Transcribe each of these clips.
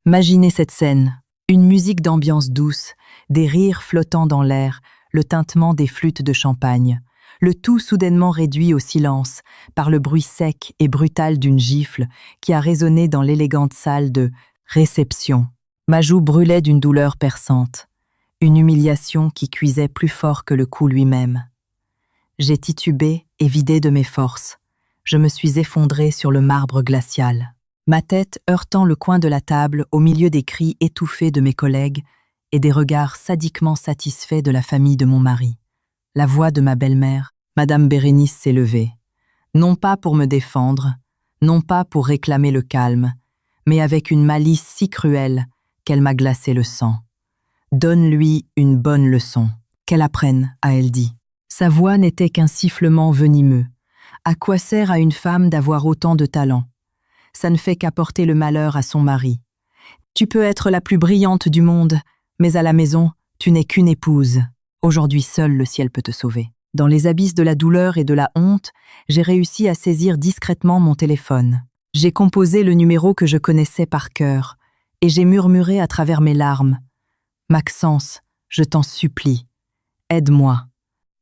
Imaginez cette scène, une musique d'ambiance douce, des rires flottant dans l'air, le tintement des flûtes de champagne, le tout soudainement réduit au silence par le bruit sec et brutal d'une gifle qui a résonné dans l'élégante salle de réception. Ma joue brûlait d'une douleur perçante, une humiliation qui cuisait plus fort que le coup lui-même. J'ai titubé et vidé de mes forces. Je me suis effondré sur le marbre glacial. Ma tête heurtant le coin de la table au milieu des cris étouffés de mes collègues et des regards sadiquement satisfaits de la famille de mon mari. La voix de ma belle-mère, Madame Bérénice, s'est levée. Non pas pour me défendre, non pas pour réclamer le calme, mais avec une malice si cruelle qu'elle m'a glacé le sang. Donne-lui une bonne leçon, qu'elle apprenne, a-t-elle dit. Sa voix n'était qu'un sifflement venimeux. À quoi sert à une femme d'avoir autant de talent? Ça ne fait qu'apporter le malheur à son mari. Tu peux être la plus brillante du monde, mais à la maison, tu n'es qu'une épouse. Aujourd'hui seul le ciel peut te sauver. Dans les abysses de la douleur et de la honte, j'ai réussi à saisir discrètement mon téléphone. J'ai composé le numéro que je connaissais par cœur, et j'ai murmuré à travers mes larmes. « Maxence, je t'en supplie, aide-moi. »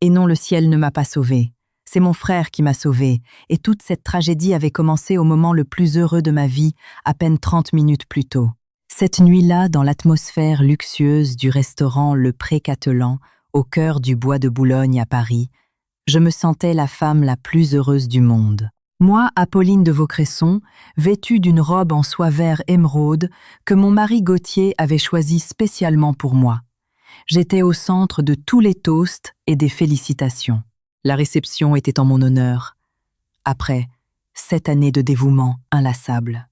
Et non, le ciel ne m'a pas sauvée. C'est mon frère qui m'a sauvée, et toute cette tragédie avait commencé au moment le plus heureux de ma vie, à peine 30 minutes plus tôt. Cette nuit-là, dans l'atmosphère luxueuse du restaurant Le Pré-Catelan, au cœur du bois de Boulogne à Paris, je me sentais la femme la plus heureuse du monde. Moi, Apolline de Vaucresson, vêtue d'une robe en soie vert émeraude que mon mari Gauthier avait choisie spécialement pour moi. J'étais au centre de tous les toasts et des félicitations. La réception était en mon honneur. Après 7 années de dévouement inlassable,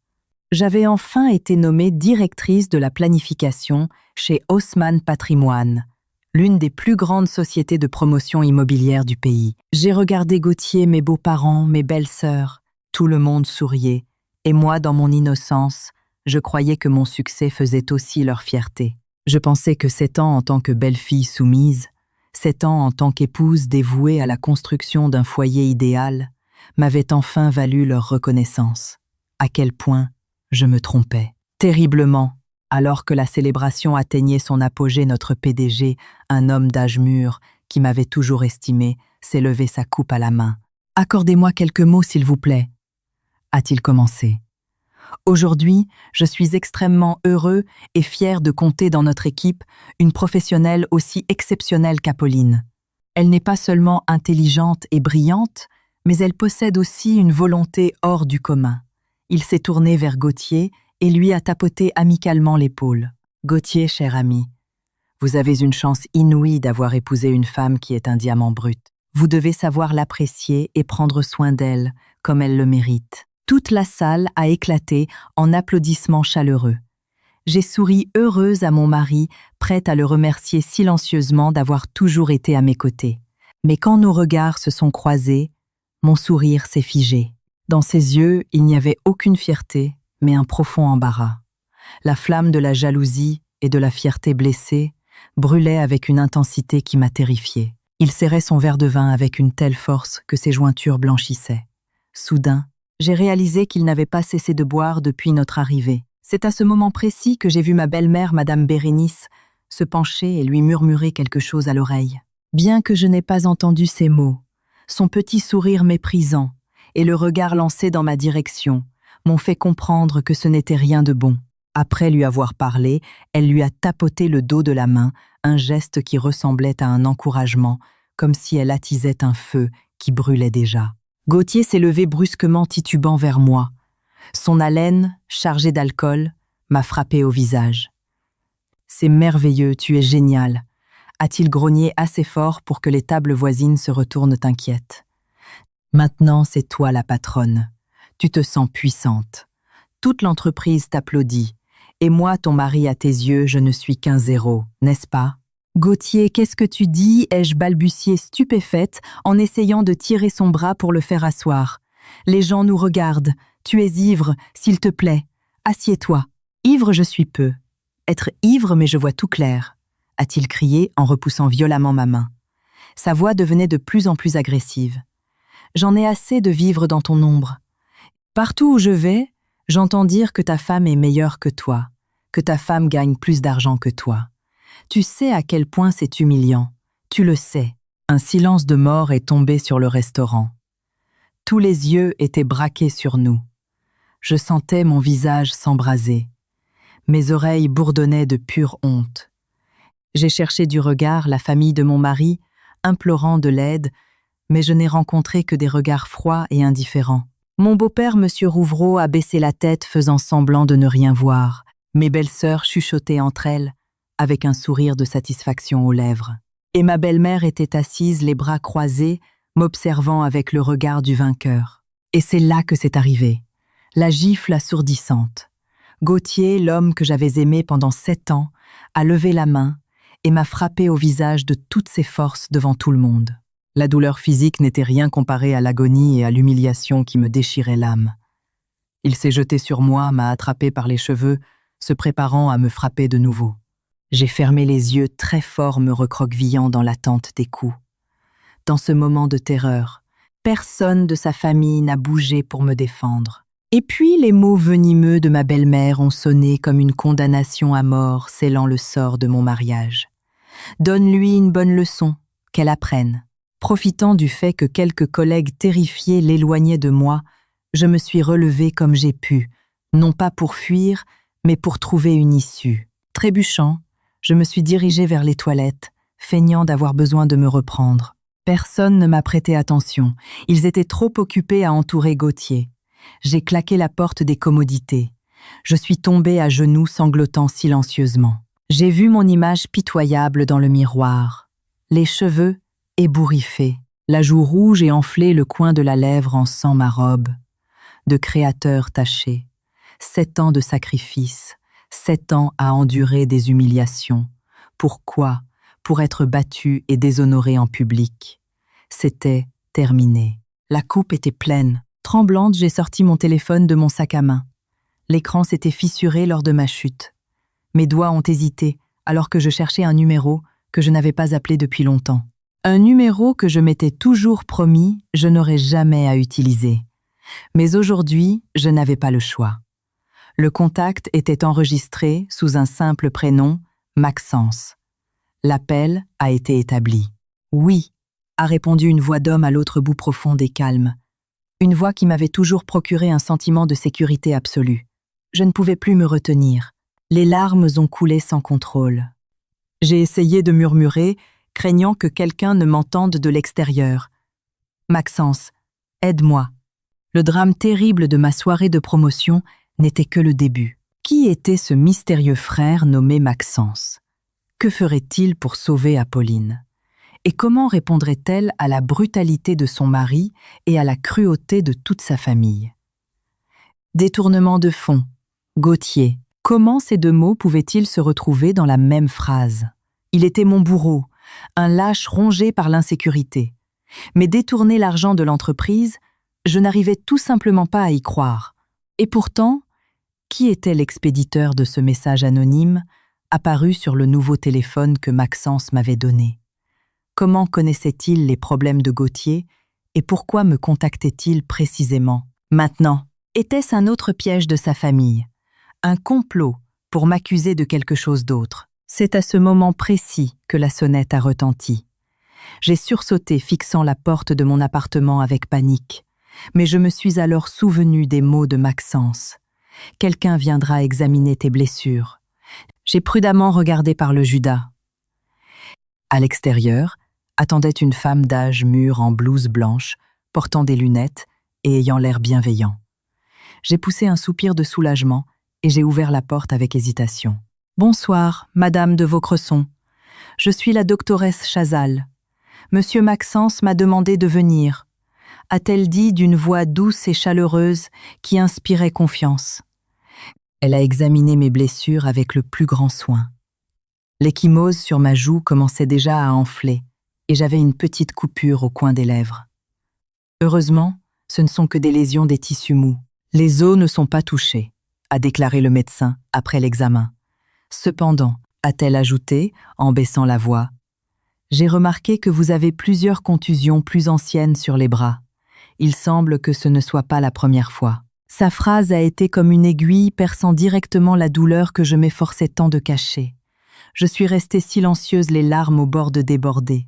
j'avais enfin été nommée directrice de la planification chez Haussmann Patrimoine, l'une des plus grandes sociétés de promotion immobilière du pays. J'ai regardé Gauthier, mes beaux-parents, mes belles-sœurs. Tout le monde souriait, et moi, dans mon innocence, je croyais que mon succès faisait aussi leur fierté. Je pensais que 7 ans en tant que belle-fille soumise, 7 ans en tant qu'épouse dévouée à la construction d'un foyer idéal, m'avaient enfin valu leur reconnaissance. À quel point je me trompais. Terriblement, alors que la célébration atteignait son apogée, notre PDG, un homme d'âge mûr, qui m'avait toujours estimé, s'est levé sa coupe à la main. « Accordez-moi quelques mots, s'il vous plaît », a-t-il commencé. Aujourd'hui, je suis extrêmement heureux et fier de compter dans notre équipe une professionnelle aussi exceptionnelle qu'Apolline. Elle n'est pas seulement intelligente et brillante, mais elle possède aussi une volonté hors du commun. Il s'est tourné vers Gauthier et lui a tapoté amicalement l'épaule. « Gauthier, cher ami, vous avez une chance inouïe d'avoir épousé une femme qui est un diamant brut. Vous devez savoir l'apprécier et prendre soin d'elle, comme elle le mérite. » Toute la salle a éclaté en applaudissements chaleureux. J'ai souri heureuse à mon mari, prête à le remercier silencieusement d'avoir toujours été à mes côtés. Mais quand nos regards se sont croisés, mon sourire s'est figé. Dans ses yeux, il n'y avait aucune fierté, mais un profond embarras. La flamme de la jalousie et de la fierté blessée brûlait avec une intensité qui m'a terrifiée. Il serrait son verre de vin avec une telle force que ses jointures blanchissaient. Soudain, j'ai réalisé qu'il n'avait pas cessé de boire depuis notre arrivée. C'est à ce moment précis que j'ai vu ma belle-mère, Madame Bérénice, se pencher et lui murmurer quelque chose à l'oreille. Bien que je n'ai pas entendu ces mots, son petit sourire méprisant et le regard lancé dans ma direction m'ont fait comprendre que ce n'était rien de bon. Après lui avoir parlé, elle lui a tapoté le dos de la main, un geste qui ressemblait à un encouragement, comme si elle attisait un feu qui brûlait déjà. Gauthier s'est levé brusquement titubant vers moi. Son haleine, chargée d'alcool, m'a frappé au visage. « C'est merveilleux, tu es génial », a-t-il grogné assez fort pour que les tables voisines se retournent inquiètes. « Maintenant, c'est toi la patronne. Tu te sens puissante. Toute l'entreprise t'applaudit. Et moi, ton mari, à tes yeux, je ne suis qu'un zéro, n'est-ce pas ? » « Gauthier, qu'est-ce que tu dis ?» ai-je balbutié stupéfaite en essayant de tirer son bras pour le faire asseoir. « Les gens nous regardent. Tu es ivre, s'il te plaît. Assieds-toi. »« Ivre, je suis peu. Être ivre, mais je vois tout clair. » a-t-il crié en repoussant violemment ma main. Sa voix devenait de plus en plus agressive. « J'en ai assez de vivre dans ton ombre. Partout où je vais, j'entends dire que ta femme est meilleure que toi. que ta femme gagne plus d'argent que toi. Tu sais à quel point c'est humiliant. Tu le sais. » Un silence de mort est tombé sur le restaurant. Tous les yeux étaient braqués sur nous. Je sentais mon visage s'embraser. Mes oreilles bourdonnaient de pure honte. J'ai cherché du regard la famille de mon mari, implorant de l'aide, mais je n'ai rencontré que des regards froids et indifférents. Mon beau-père, M. Rouvreau, a baissé la tête, faisant semblant de ne rien voir. Mes belles-sœurs chuchotaient entre elles, avec un sourire de satisfaction aux lèvres. Et ma belle-mère était assise, les bras croisés, m'observant avec le regard du vainqueur. Et c'est là que c'est arrivé. La gifle assourdissante. Gauthier, l'homme que j'avais aimé pendant 7 ans, a levé la main et m'a frappé au visage de toutes ses forces devant tout le monde. La douleur physique n'était rien comparée à l'agonie et à l'humiliation qui me déchirait l'âme. Il s'est jeté sur moi, m'a attrapé par les cheveux, se préparant à me frapper de nouveau. J'ai fermé les yeux très fort, me recroquevillant dans l'attente des coups. Dans ce moment de terreur, personne de sa famille n'a bougé pour me défendre. Et puis les mots venimeux de ma belle-mère ont sonné comme une condamnation à mort scellant le sort de mon mariage. Donne-lui une bonne leçon, qu'elle apprenne. Profitant du fait que quelques collègues terrifiés l'éloignaient de moi, je me suis relevée comme j'ai pu, non pas pour fuir, mais pour trouver une issue. Trébuchant, je me suis dirigée vers les toilettes, feignant d'avoir besoin de me reprendre. Personne ne m'a prêté attention, ils étaient trop occupés à entourer Gauthier. J'ai claqué la porte des commodités. Je suis tombée à genoux, sanglotant silencieusement. J'ai vu mon image pitoyable dans le miroir. Les cheveux ébouriffés, la joue rouge et enflée, le coin de la lèvre en sang ma robe. De créateur taché. 7 ans de sacrifice, 7 ans à endurer des humiliations. Pourquoi? Pour être battue et déshonorée en public. C'était terminé. La coupe était pleine. Tremblante, j'ai sorti mon téléphone de mon sac à main. L'écran s'était fissuré lors de ma chute. Mes doigts ont hésité alors que je cherchais un numéro que je n'avais pas appelé depuis longtemps. Un numéro que je m'étais toujours promis, je n'aurais jamais à utiliser. Mais aujourd'hui, je n'avais pas le choix. Le contact était enregistré sous un simple prénom, Maxence. L'appel a été établi. « Oui », a répondu une voix d'homme à l'autre bout profonde et calme. Une voix qui m'avait toujours procuré un sentiment de sécurité absolue. Je ne pouvais plus me retenir. Les larmes ont coulé sans contrôle. J'ai essayé de murmurer, craignant que quelqu'un ne m'entende de l'extérieur. « Maxence, aide-moi. » Le drame terrible de ma soirée de promotion n'était que le début. Qui était ce mystérieux frère nommé Maxence? Que ferait-il pour sauver Apolline? Et comment répondrait-elle à la brutalité de son mari et à la cruauté de toute sa famille? Détournement de fond. Gauthier. Comment ces 2 mots pouvaient-ils se retrouver dans la même phrase? Il était mon bourreau, un lâche rongé par l'insécurité. Mais détourner l'argent de l'entreprise, je n'arrivais tout simplement pas à y croire. Et pourtant, qui était l'expéditeur de ce message anonyme apparu sur le nouveau téléphone que Maxence m'avait donné? Comment connaissait-il les problèmes de Gauthier et pourquoi me contactait-il précisément maintenant? Était-ce un autre piège de sa famille? Un complot pour m'accuser de quelque chose d'autre? C'est à ce moment précis que la sonnette a retenti. J'ai sursauté, fixant la porte de mon appartement avec panique. Mais je me suis alors souvenu des mots de Maxence. « Quelqu'un viendra examiner tes blessures. » J'ai prudemment regardé par le Judas. À l'extérieur, attendait une femme d'âge mûr en blouse blanche, portant des lunettes et ayant l'air bienveillant. J'ai poussé un soupir de soulagement et j'ai ouvert la porte avec hésitation. « Bonsoir, Madame de Vaucresson. Je suis la doctoresse Chazal. Monsieur Maxence m'a demandé de venir, » a-t-elle dit d'une voix douce et chaleureuse qui inspirait confiance. Elle a examiné mes blessures avec le plus grand soin. L'ecchymose sur ma joue commençait déjà à enfler et j'avais une petite coupure au coin des lèvres. Heureusement, ce ne sont que des lésions des tissus mous. Les os ne sont pas touchés, a déclaré le médecin après l'examen. Cependant, a-t-elle ajouté, en baissant la voix, « J'ai remarqué que vous avez plusieurs contusions plus anciennes sur les bras. Il semble que ce ne soit pas la première fois. » Sa phrase a été comme une aiguille perçant directement la douleur que je m'efforçais tant de cacher. Je suis restée silencieuse, les larmes au bord de déborder.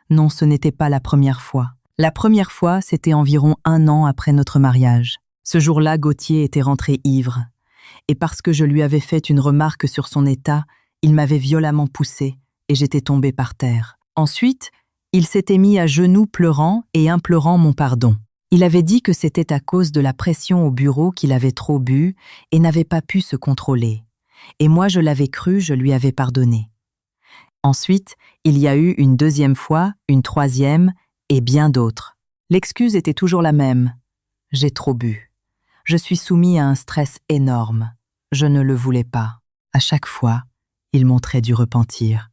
Non, ce n'était pas la première fois. La première fois, c'était environ 1 an après notre mariage. Ce jour-là, Gauthier était rentré ivre. Et parce que je lui avais fait une remarque sur son état, il m'avait violemment poussée et j'étais tombée par terre. Ensuite, il s'était mis à genoux pleurant et implorant mon pardon. Il avait dit que c'était à cause de la pression au bureau qu'il avait trop bu et n'avait pas pu se contrôler. Et moi je l'avais cru, je lui avais pardonné. Ensuite, il y a eu une 2e fois, une 3e et bien d'autres. L'excuse était toujours la même. J'ai trop bu. Je suis soumis à un stress énorme. Je ne le voulais pas. À chaque fois, il montrait du repentir.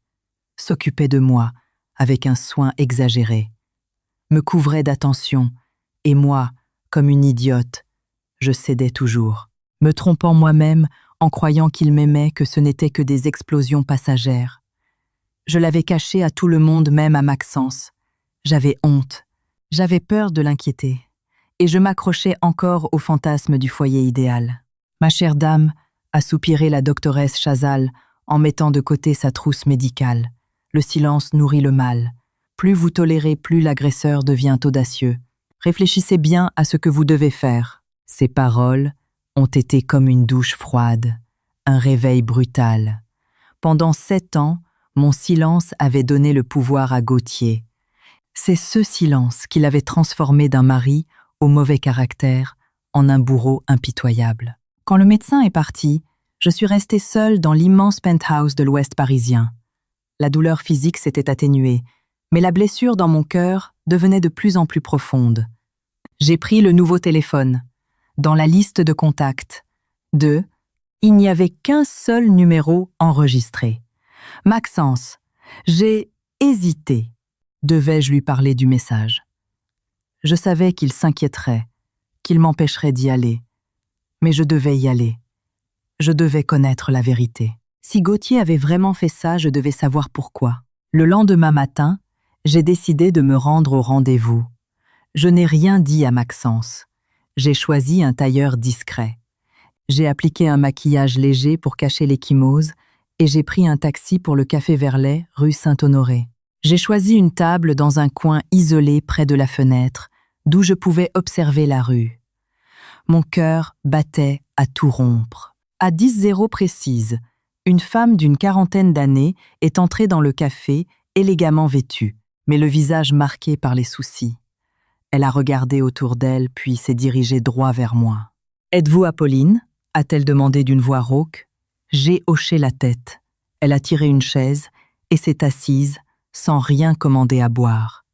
S'occupait de moi avec un soin exagéré. Me couvrait d'attention et moi, comme une idiote, je cédais toujours, me trompant moi-même en croyant qu'il m'aimait, que ce n'était que des explosions passagères. Je l'avais caché à tout le monde, même à Maxence. J'avais honte, j'avais peur de l'inquiéter, et je m'accrochais encore au fantasme du foyer idéal. Ma chère dame, a soupiré la doctoresse Chazal en mettant de côté sa trousse médicale. Le silence nourrit le mal. Plus vous tolérez, plus l'agresseur devient audacieux. Réfléchissez bien à ce que vous devez faire. Ces paroles ont été comme une douche froide, un réveil brutal. Pendant 7 ans, mon silence avait donné le pouvoir à Gauthier. C'est ce silence qui l'avait transformé d'un mari au mauvais caractère en un bourreau impitoyable. Quand le médecin est parti, je suis restée seule dans l'immense penthouse de l'Ouest parisien. La douleur physique s'était atténuée, mais la blessure dans mon cœur devenait de plus en plus profonde. J'ai pris le nouveau téléphone. Dans la liste de contacts, il n'y avait qu'un seul numéro enregistré. Maxence, j'ai hésité. Devais-je lui parler du message? Je savais qu'il s'inquiéterait, qu'il m'empêcherait d'y aller. Mais je devais y aller. Je devais connaître la vérité. Si Gauthier avait vraiment fait ça, je devais savoir pourquoi. Le lendemain matin, j'ai décidé de me rendre au rendez-vous. Je n'ai rien dit à Maxence. J'ai choisi un tailleur discret. J'ai appliqué un maquillage léger pour cacher l'ecchymose et j'ai pris un taxi pour le Café Verlet, rue Saint-Honoré. J'ai choisi une table dans un coin isolé près de la fenêtre, d'où je pouvais observer la rue. Mon cœur battait à tout rompre. À 10h précise, une femme d'une 40aine d'années est entrée dans le café, élégamment vêtue, mais le visage marqué par les soucis. Elle a regardé autour d'elle, puis s'est dirigée droit vers moi. « Êtes-vous Apolline » a-t-elle demandé d'une voix rauque. J'ai hoché la tête. Elle a tiré une chaise et s'est assise, sans rien commander à boire.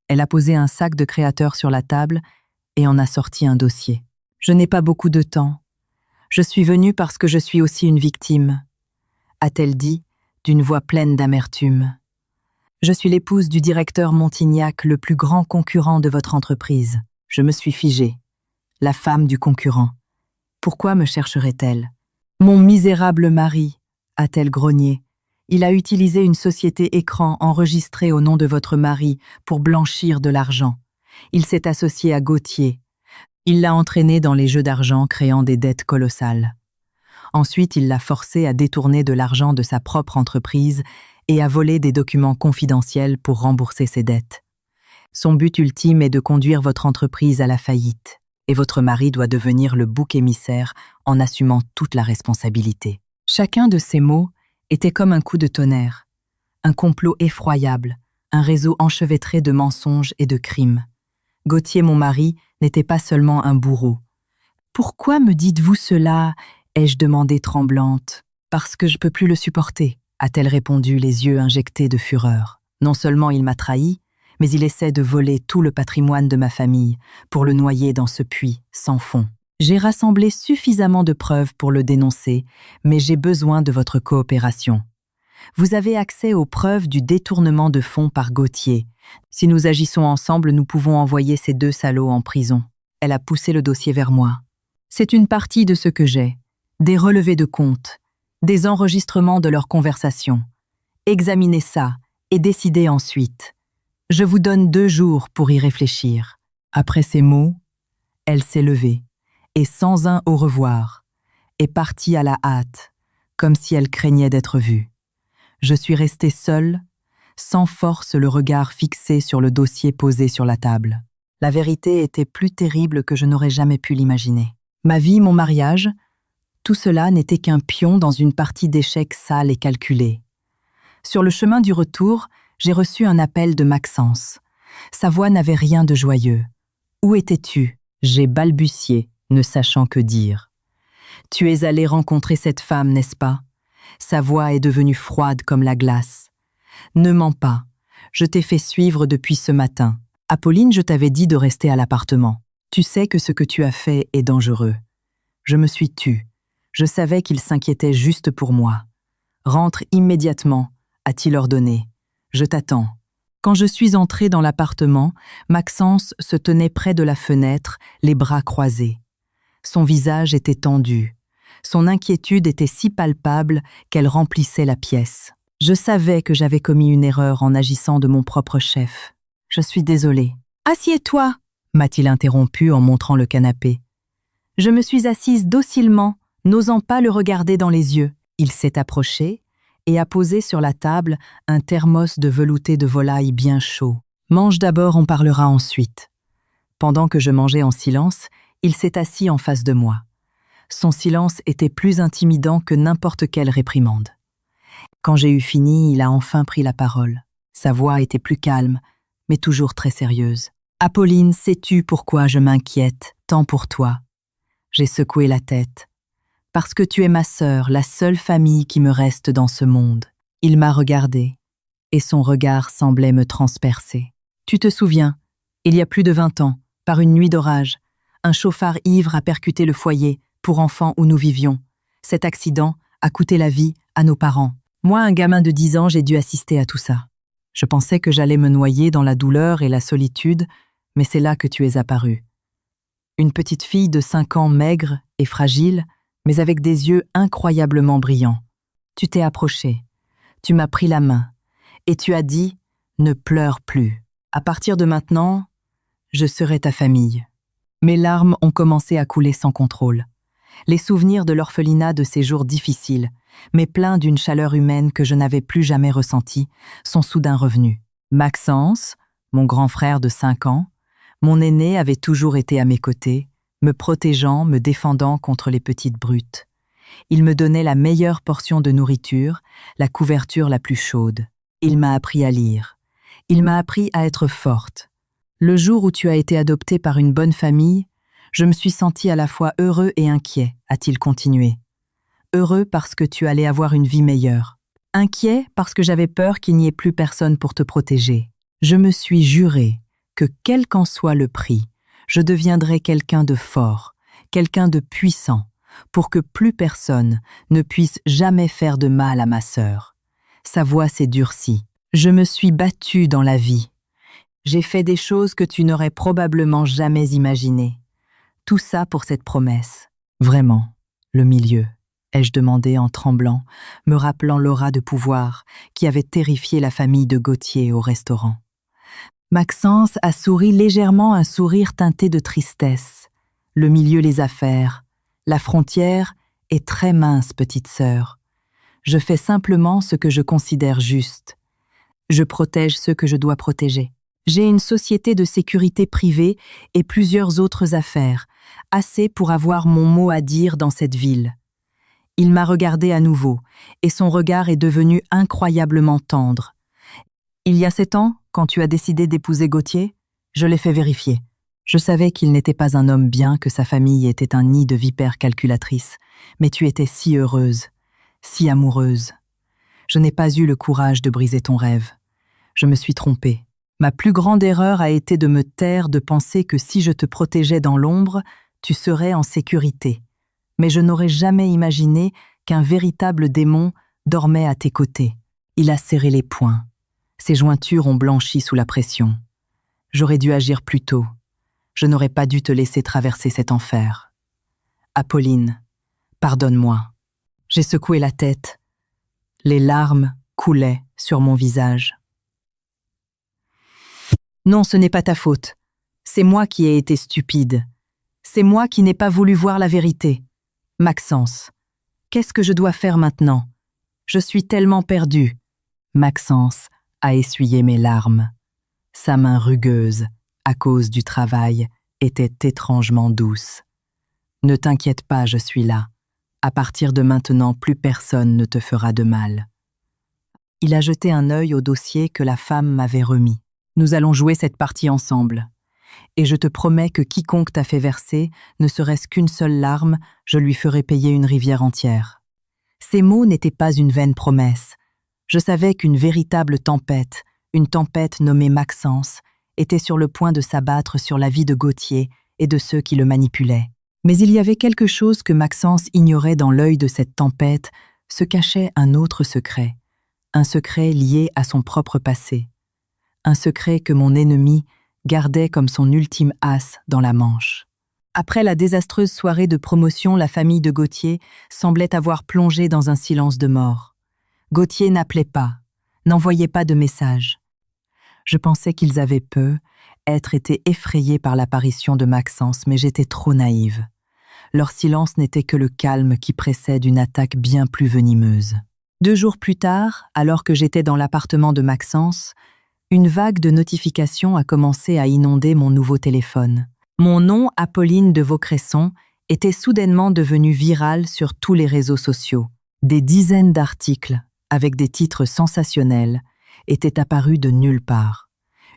Elle a posé un sac de créateur sur la table et en a sorti un dossier. « Je n'ai pas beaucoup de temps. Je suis venue parce que je suis aussi une victime, » a-t-elle dit, d'une voix pleine d'amertume. « Je suis l'épouse du directeur Montignac, le plus grand concurrent de votre entreprise. » Je me suis figée. La femme du concurrent. Pourquoi me chercherait-elle? « Mon misérable mari, » a-t-elle grogné. « Il a utilisé une société écran enregistrée au nom de votre mari pour blanchir de l'argent. Il s'est associé à Gauthier. Il l'a entraîné dans les jeux d'argent, créant des dettes colossales. Ensuite, il l'a forcé à détourner de l'argent de sa propre entreprise et à voler des documents confidentiels pour rembourser ses dettes. Son but ultime est de conduire votre entreprise à la faillite, et votre mari doit devenir le bouc émissaire en assumant toute la responsabilité. » Chacun de ces mots était comme un coup de tonnerre, un complot effroyable, un réseau enchevêtré de mensonges et de crimes. Gauthier, mon mari, n'était pas seulement un bourreau. « Pourquoi me dites-vous cela ?» ai-je demandé tremblante. « Parce que je peux plus le supporter, » a-t-elle répondu, les yeux injectés de fureur. Non seulement il m'a trahi, mais il essaie de voler tout le patrimoine de ma famille pour le noyer dans ce puits sans fond. J'ai rassemblé suffisamment de preuves pour le dénoncer, mais j'ai besoin de votre coopération. Vous avez accès aux preuves du détournement de fonds par Gauthier. Si nous agissons ensemble, nous pouvons envoyer ces 2 salauds en prison. Elle a poussé le dossier vers moi. C'est une partie de ce que j'ai. Des relevés de comptes, des enregistrements de leurs conversations. Examinez ça et décidez ensuite. Je vous donne 2 jours pour y réfléchir. » Après ces mots, elle s'est levée. et sans un au revoir, est partie à la hâte, comme si elle craignait d'être vue. Je suis restée seule, sans force, le regard fixé sur le dossier posé sur la table. La vérité était plus terrible que je n'aurais jamais pu l'imaginer. Ma vie, mon mariage, tout cela n'était qu'un pion dans une partie d'échecs sale et calculée. Sur le chemin du retour, j'ai reçu un appel de Maxence. Sa voix n'avait rien de joyeux. « Où étais-tu » J'ai balbutié, ne sachant que dire. « Tu es allé rencontrer cette femme, n'est-ce pas ?» Sa voix est devenue froide comme la glace. « Ne mens pas, je t'ai fait suivre depuis ce matin. Apolline, je t'avais dit de rester à l'appartement. Tu sais que ce que tu as fait est dangereux. » Je me suis tue. Je savais qu'il s'inquiétait juste pour moi. « Rentre immédiatement », a-t-il ordonné. « Je t'attends. » Quand je suis entrée dans l'appartement, Maxence se tenait près de la fenêtre, les bras croisés. Son visage était tendu. Son inquiétude était si palpable qu'elle remplissait la pièce. Je savais que j'avais commis une erreur en agissant de mon propre chef. « Je suis désolée. »« Assieds-toi » m'a-t-il interrompu en montrant le canapé. Je me suis assise docilement, n'osant pas le regarder dans les yeux. Il s'est approché et a posé sur la table un thermos de velouté de volaille bien chaud. « Mange d'abord, on parlera ensuite. » Pendant que je mangeais en silence, il s'est assis en face de moi. Son silence était plus intimidant que n'importe quelle réprimande. Quand j'ai eu fini, il a enfin pris la parole. Sa voix était plus calme, mais toujours très sérieuse. « Apolline, sais-tu pourquoi je m'inquiète tant pour toi ?» J'ai secoué la tête. « Parce que tu es ma sœur, la seule famille qui me reste dans ce monde. » Il m'a regardé, et son regard semblait me transpercer. « Tu te souviens, il y a plus de 20 ans, par une nuit d'orage, un chauffard ivre a percuté le foyer pour enfants où nous vivions. Cet accident a coûté la vie à nos parents. Moi, un gamin de 10 ans, j'ai dû assister à tout ça. Je pensais que j'allais me noyer dans la douleur et la solitude, mais c'est là que tu es apparue. Une petite fille de 5 ans maigre et fragile, mais avec des yeux incroyablement brillants. Tu t'es approchée, tu m'as pris la main, et tu as dit « Ne pleure plus. À partir de maintenant, je serai ta famille. » Mes larmes ont commencé à couler sans contrôle. Les souvenirs de l'orphelinat de ces jours difficiles, mais pleins d'une chaleur humaine que je n'avais plus jamais ressentie, sont soudain revenus. Maxence, mon grand frère de 5 ans, mon aîné avait toujours été à mes côtés, me protégeant, me défendant contre les petites brutes. Il me donnait la meilleure portion de nourriture, la couverture la plus chaude. Il m'a appris à lire. Il m'a appris à être forte. Le jour où tu as été adoptée par une bonne famille, je me suis senti à la fois heureux et inquiet, a-t-il continué. Heureux parce que tu allais avoir une vie meilleure. Inquiet parce que j'avais peur qu'il n'y ait plus personne pour te protéger. Je me suis juré que quel qu'en soit le prix, je deviendrai quelqu'un de fort, quelqu'un de puissant, pour que plus personne ne puisse jamais faire de mal à ma sœur. Sa voix s'est durcie. Je me suis battue dans la vie. J'ai fait des choses que tu n'aurais probablement jamais imaginées. Tout ça pour cette promesse. Vraiment, le milieu, ai-je demandé en tremblant, me rappelant l'aura de pouvoir qui avait terrifié la famille de Gauthier au restaurant. Maxence a souri légèrement, un sourire teinté de tristesse. Le milieu, les affaires. La frontière est très mince, petite sœur. Je fais simplement ce que je considère juste. Je protège ceux que je dois protéger. J'ai une société de sécurité privée et plusieurs autres affaires, assez pour avoir mon mot à dire dans cette ville. Il m'a regardé à nouveau, et son regard est devenu incroyablement tendre. Il y a 7 ans, quand tu as décidé d'épouser Gauthier, je l'ai fait vérifier. Je savais qu'il n'était pas un homme bien, que sa famille était un nid de vipères calculatrices, mais tu étais si heureuse, si amoureuse. Je n'ai pas eu le courage de briser ton rêve. Je me suis trompée. Ma plus grande erreur a été de me taire, de penser que si je te protégeais dans l'ombre, tu serais en sécurité. Mais je n'aurais jamais imaginé qu'un véritable démon dormait à tes côtés. Il a serré les poings. Ses jointures ont blanchi sous la pression. J'aurais dû agir plus tôt. Je n'aurais pas dû te laisser traverser cet enfer. Apolline, pardonne-moi. J'ai secoué la tête. Les larmes coulaient sur mon visage. Non, ce n'est pas ta faute. C'est moi qui ai été stupide. C'est moi qui n'ai pas voulu voir la vérité. Maxence, qu'est-ce que je dois faire maintenant? Je suis tellement perdue. Maxence a essuyé mes larmes. Sa main rugueuse, à cause du travail, était étrangement douce. Ne t'inquiète pas, je suis là. À partir de maintenant, plus personne ne te fera de mal. Il a jeté un œil au dossier que la femme m'avait remis. Nous allons jouer cette partie ensemble. Et je te promets que quiconque t'a fait verser, ne serait-ce qu'une seule larme, je lui ferai payer une rivière entière. Ces mots n'étaient pas une vaine promesse. Je savais qu'une véritable tempête, une tempête nommée Maxence, était sur le point de s'abattre sur la vie de Gauthier et de ceux qui le manipulaient. Mais il y avait quelque chose que Maxence ignorait dans l'œil de cette tempête, se cachait un autre secret. Un secret lié à son propre passé. Un secret que mon ennemi gardait comme son ultime as dans la manche. Après la désastreuse soirée de promotion, la famille de Gauthier semblait avoir plongé dans un silence de mort. Gauthier n'appelait pas, n'envoyait pas de messages. Je pensais qu'ils avaient peu, être été effrayés par l'apparition de Maxence, mais j'étais trop naïve. Leur silence n'était que le calme qui précède une attaque bien plus venimeuse. 2 jours plus tard, alors que j'étais dans l'appartement de Maxence, une vague de notifications a commencé à inonder mon nouveau téléphone. Mon nom, Apolline de Vaucresson, était soudainement devenu viral sur tous les réseaux sociaux. Des dizaines d'articles, avec des titres sensationnels, étaient apparus de nulle part.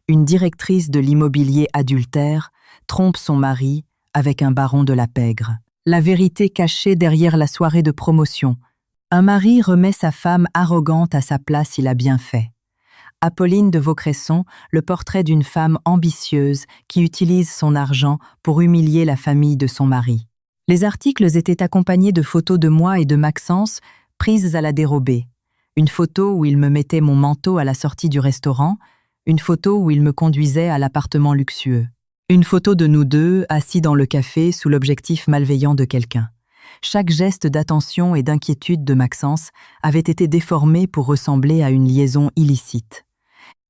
Une directrice de l'immobilier adultère trompe son mari avec un baron de la Pègre. La vérité cachée derrière la soirée de promotion. Un mari remet sa femme arrogante à sa place, il a bien fait. Apolline de Vaucresson, le portrait d'une femme ambitieuse qui utilise son argent pour humilier la famille de son mari. Les articles étaient accompagnés de photos de moi et de Maxence prises à la dérobée. Une photo où il me mettait mon manteau à la sortie du restaurant, une photo où il me conduisait à l'appartement luxueux. Une photo de nous deux, assis dans le café sous l'objectif malveillant de quelqu'un. Chaque geste d'attention et d'inquiétude de Maxence avait été déformé pour ressembler à une liaison illicite.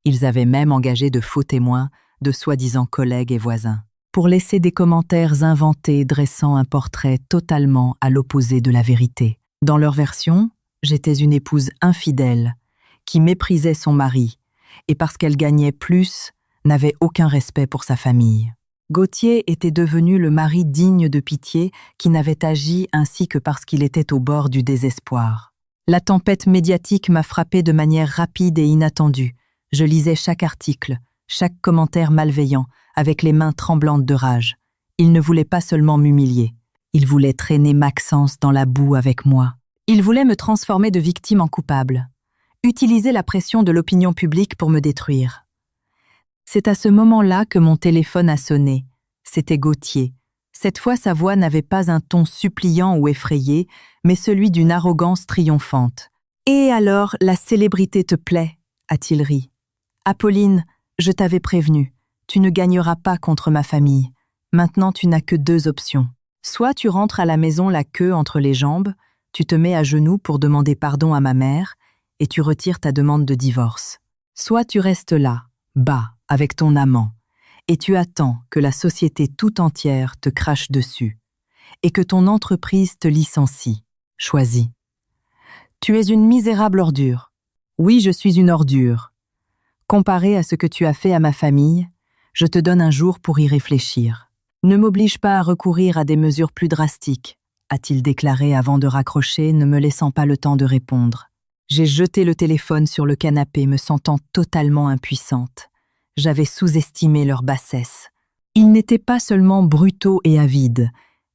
Ils avaient même engagé de faux témoins, de soi-disant collègues et voisins, pour laisser des commentaires inventés dressant un portrait totalement à l'opposé de la vérité. Dans leur version, j'étais une épouse infidèle, qui méprisait son mari, et parce qu'elle gagnait plus, n'avait aucun respect pour sa famille. Gauthier était devenu le mari digne de pitié qui n'avait agi ainsi que parce qu'il était au bord du désespoir. La tempête médiatique m'a frappé de manière rapide et inattendue. Je lisais chaque article, chaque commentaire malveillant, avec les mains tremblantes de rage. Il ne voulait pas seulement m'humilier. Il voulait traîner Maxence dans la boue avec moi. Il voulait me transformer de victime en coupable. Utiliser la pression de l'opinion publique pour me détruire. C'est à ce moment-là que mon téléphone a sonné. C'était Gauthier. Cette fois, sa voix n'avait pas un ton suppliant ou effrayé, mais celui d'une arrogance triomphante. « Et alors, la célébrité te plaît ?» a-t-il ri. « Apolline, je t'avais prévenu. Tu ne gagneras pas contre ma famille. Maintenant, tu n'as que 2 options. Soit tu rentres à la maison la queue entre les jambes, tu te mets à genoux pour demander pardon à ma mère, et tu retires ta demande de divorce. Soit tu restes là, bas, avec ton amant, et tu attends que la société tout entière te crache dessus, et que ton entreprise te licencie. Choisis. Tu es une misérable ordure. Oui, je suis une ordure. Comparé à ce que tu as fait à ma famille, je te donne un jour pour y réfléchir. Ne m'oblige pas à recourir à des mesures plus drastiques, a-t-il déclaré avant de raccrocher, ne me laissant pas le temps de répondre. J'ai jeté le téléphone sur le canapé, me sentant totalement impuissante. J'avais sous-estimé leur bassesse. Ils n'étaient pas seulement brutaux et avides,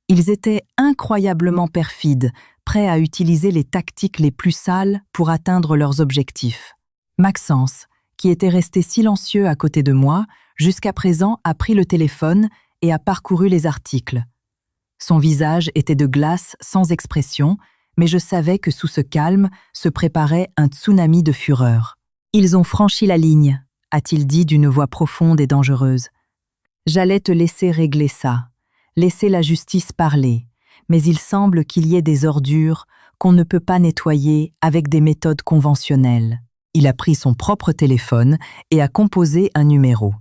ils étaient incroyablement perfides, prêts à utiliser les tactiques les plus sales pour atteindre leurs objectifs. Maxence, qui était resté silencieux à côté de moi, jusqu'à présent a pris le téléphone et a parcouru les articles. Son visage était de glace sans expression, mais je savais que sous ce calme se préparait un tsunami de fureur. Ils ont franchi la ligne, a-t-il dit d'une voix profonde et dangereuse. J'allais te laisser régler ça, laisser la justice parler, mais il semble qu'il y ait des ordures qu'on ne peut pas nettoyer avec des méthodes conventionnelles. Il a pris son propre téléphone et a composé un numéro.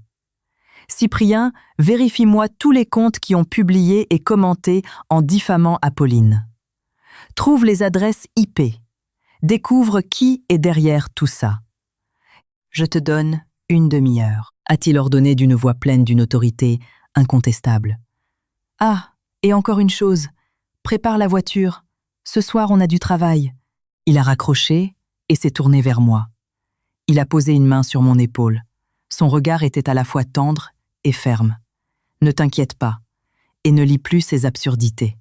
Cyprien, vérifie-moi tous les comptes qui ont publié et commenté en diffamant Apolline. Trouve les adresses IP. Découvre qui est derrière tout ça. Je te donne une demi-heure, a-t-il ordonné d'une voix pleine d'une autorité incontestable. Ah, et encore une chose, prépare la voiture. Ce soir, on a du travail. Il a raccroché et s'est tourné vers moi. Il a posé une main sur mon épaule. Son regard était à la fois tendre et ferme. Ne t'inquiète pas, et ne lis plus ces absurdités.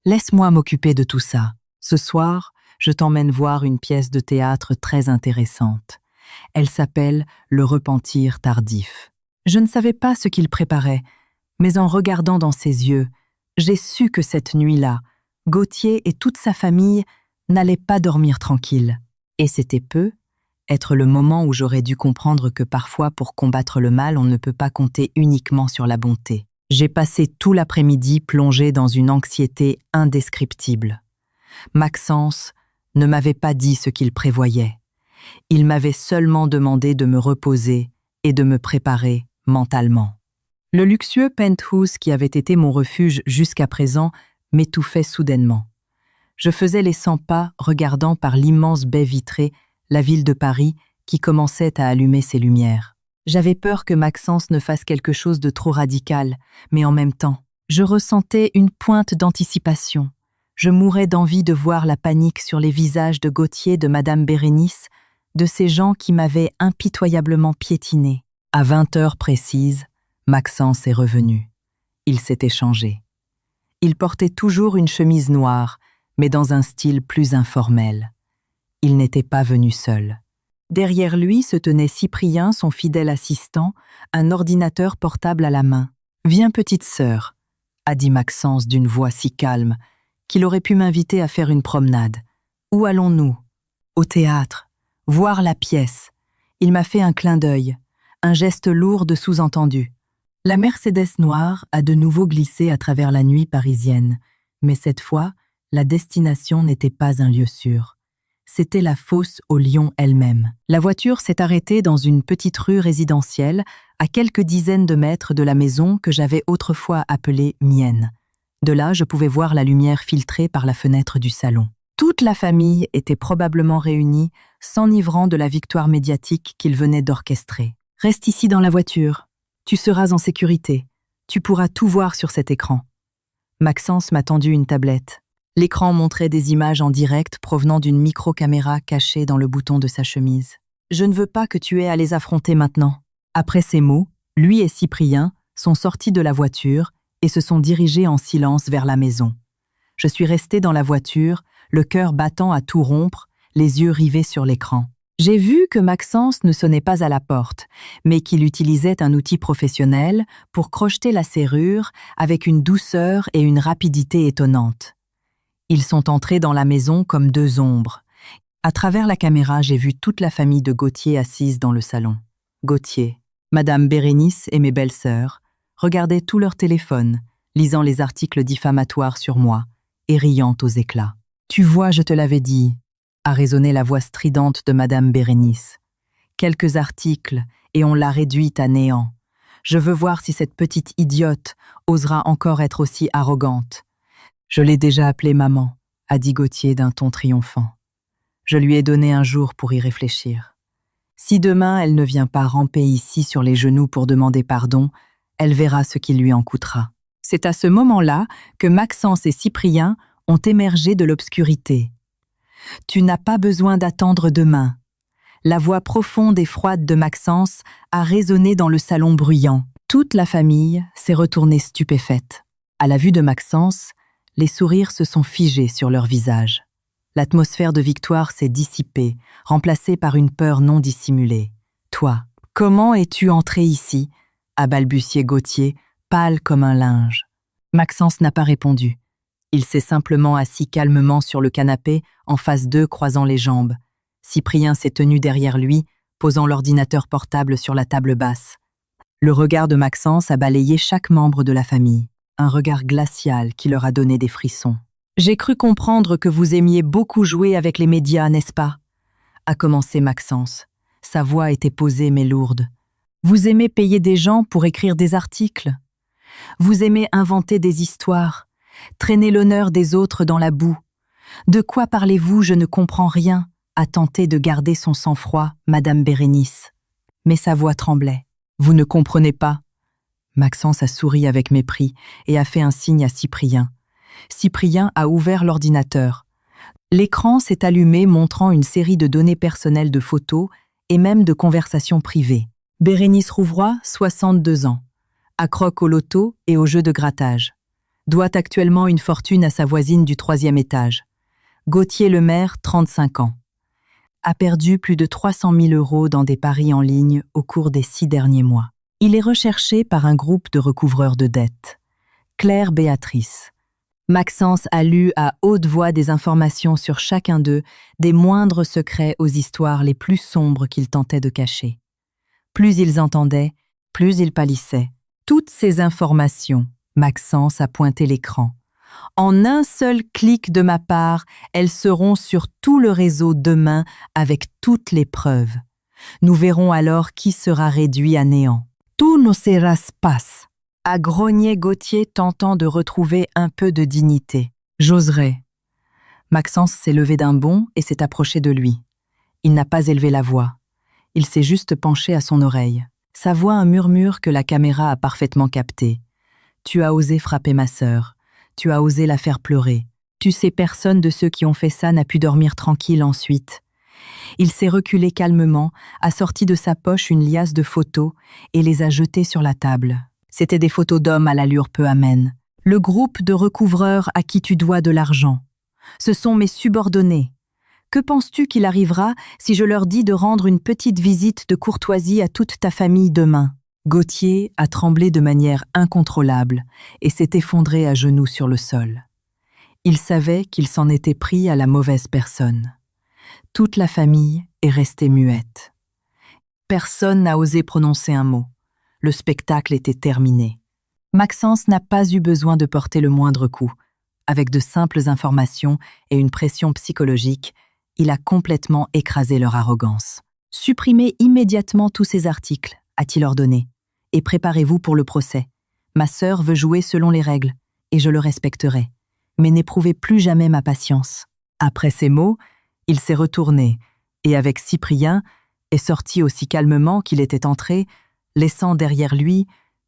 Laisse-moi m'occuper de tout ça. Ce soir, je t'emmène voir une pièce de théâtre très intéressante. Elle s'appelle « Le repentir tardif ». Je ne savais pas ce qu'il préparait, mais en regardant dans ses yeux, j'ai su que cette nuit-là, Gauthier et toute sa famille n'allaient pas dormir tranquilles. Et c'était peu, être le moment où j'aurais dû comprendre que parfois, pour combattre le mal, on ne peut pas compter uniquement sur la bonté. J'ai passé tout l'après-midi plongé dans une anxiété indescriptible. Maxence ne m'avait pas dit ce qu'il prévoyait. Il m'avait seulement demandé de me reposer et de me préparer mentalement. Le luxueux penthouse qui avait été mon refuge jusqu'à présent m'étouffait soudainement. Je faisais les 100 pas regardant par l'immense baie vitrée la ville de Paris qui commençait à allumer ses lumières. J'avais peur que Maxence ne fasse quelque chose de trop radical, mais en même temps, je ressentais une pointe d'anticipation. Je mourais d'envie de voir la panique sur les visages de Gauthier, de Madame Bérénice, de ces gens qui m'avaient impitoyablement piétiné. À 20 heures précises, Maxence est revenu. Il s'était changé. Il portait toujours une chemise noire, mais dans un style plus informel. Il n'était pas venu seul. Derrière lui se tenait Cyprien, son fidèle assistant, un ordinateur portable à la main. « Viens, petite sœur », a dit Maxence d'une voix si calme qu'il aurait pu m'inviter à faire une promenade. « Où allons-nous ?»« Au théâtre. Voir la pièce. » Il m'a fait un clin d'œil, un geste lourd de sous-entendu. La Mercedes noire a de nouveau glissé à travers la nuit parisienne, mais cette fois, la destination n'était pas un lieu sûr. C'était la fosse aux lions elle-même. La voiture s'est arrêtée dans une petite rue résidentielle, à quelques dizaines de mètres de la maison que j'avais autrefois appelée mienne. De là, je pouvais voir la lumière filtrée par la fenêtre du salon. Toute la famille était probablement réunie, s'enivrant de la victoire médiatique qu'il venait d'orchestrer. « Reste ici dans la voiture. Tu seras en sécurité. Tu pourras tout voir sur cet écran. » Maxence m'a tendu une tablette. L'écran montrait des images en direct provenant d'une micro-caméra cachée dans le bouton de sa chemise. « Je ne veux pas que tu aies à les affronter maintenant. » Après ces mots, lui et Cyprien sont sortis de la voiture et se sont dirigés en silence vers la maison. Je suis resté dans la voiture, le cœur battant à tout rompre, les yeux rivés sur l'écran. J'ai vu que Maxence ne sonnait pas à la porte, mais qu'il utilisait un outil professionnel pour crocheter la serrure avec une douceur et une rapidité étonnantes. Ils sont entrés dans la maison comme deux ombres. À travers la caméra, j'ai vu toute la famille de Gauthier assise dans le salon. Gauthier, Madame Bérénice et mes belles-sœurs regardaient tout leur téléphone, lisant les articles diffamatoires sur moi et riant aux éclats. « Tu vois, je te l'avais dit », a résonné la voix stridente de Madame Bérénice. « Quelques articles et on l'a réduite à néant. Je veux voir si cette petite idiote osera encore être aussi arrogante. » « Je l'ai déjà appelée maman », a dit Gauthier d'un ton triomphant. « Je lui ai donné un jour pour y réfléchir. Si demain elle ne vient pas ramper ici sur les genoux pour demander pardon, elle verra ce qu'il lui en coûtera. » C'est à ce moment-là que Maxence et Cyprien ont émergé de l'obscurité. « Tu n'as pas besoin d'attendre demain. » La voix profonde et froide de Maxence a résonné dans le salon bruyant. Toute la famille s'est retournée stupéfaite. À la vue de Maxence, les sourires se sont figés sur leurs visages. L'atmosphère de victoire s'est dissipée, remplacée par une peur non dissimulée. « Toi, comment es-tu entré ici ?» a balbutié Gauthier, pâle comme un linge. Maxence n'a pas répondu. Il s'est simplement assis calmement sur le canapé, en face d'eux, croisant les jambes. Cyprien s'est tenu derrière lui, posant l'ordinateur portable sur la table basse. Le regard de Maxence a balayé chaque membre de la famille. Un regard glacial qui leur a donné des frissons. « J'ai cru comprendre que vous aimiez beaucoup jouer avec les médias, n'est-ce pas ?» a commencé Maxence. Sa voix était posée mais lourde. Vous aimez payer des gens pour écrire des articles. Vous aimez inventer des histoires, traîner l'honneur des autres dans la boue. De quoi parlez-vous, je ne comprends rien, a tenté de garder son sang-froid Madame Bérénice. Mais sa voix tremblait. Vous ne comprenez pas. Maxence a souri avec mépris et a fait un signe à Cyprien. Cyprien a ouvert l'ordinateur. L'écran s'est allumé montrant une série de données personnelles de photos et même de conversations privées. Bérénice Rouvroy, 62 ans. Accroque au loto et aux jeux de grattage. Doit actuellement une fortune à sa voisine du 3e étage. Gauthier Lemaire, 35 ans. A perdu plus de 300 000 € dans des paris en ligne au cours des 6 derniers mois. Il est recherché par un groupe de recouvreurs de dettes. Claire Béatrice. Maxence a lu à haute voix des informations sur chacun d'eux, des moindres secrets aux histoires les plus sombres qu'ils tentaient de cacher. Plus ils entendaient, plus ils pâlissaient. Toutes ces informations, Maxence a pointé l'écran. En un seul clic de ma part, elles seront sur tout le réseau demain avec toutes les preuves. Nous verrons alors qui sera réduit à néant. Tout ne sera pas, a grogné Gauthier tentant de retrouver un peu de dignité. J'oserais. Maxence s'est levé d'un bond et s'est approché de lui. Il n'a pas élevé la voix. Il s'est juste penché à son oreille. Sa voix un murmure que la caméra a parfaitement capté. Tu as osé frapper ma sœur. Tu as osé la faire pleurer. Tu sais, personne de ceux qui ont fait ça n'a pu dormir tranquille ensuite. Il s'est reculé calmement, a sorti de sa poche une liasse de photos et les a jetées sur la table. C'étaient des photos d'hommes à l'allure peu amène. Le groupe de recouvreurs à qui tu dois de l'argent. Ce sont mes subordonnés. Que penses-tu qu'il arrivera si je leur dis de rendre une petite visite de courtoisie à toute ta famille demain ? Gauthier a tremblé de manière incontrôlable et s'est effondré à genoux sur le sol. Il savait qu'il s'en était pris à la mauvaise personne. Toute la famille est restée muette. Personne n'a osé prononcer un mot. Le spectacle était terminé. Maxence n'a pas eu besoin de porter le moindre coup. Avec de simples informations et une pression psychologique, il a complètement écrasé leur arrogance. « Supprimez immédiatement tous ces articles », a-t-il ordonné, « et préparez-vous pour le procès. Ma sœur veut jouer selon les règles, et je le respecterai. Mais n'éprouvez plus jamais ma patience. » Après ces mots, il s'est retourné, et avec Cyprien, est sorti aussi calmement qu'il était entré, laissant derrière lui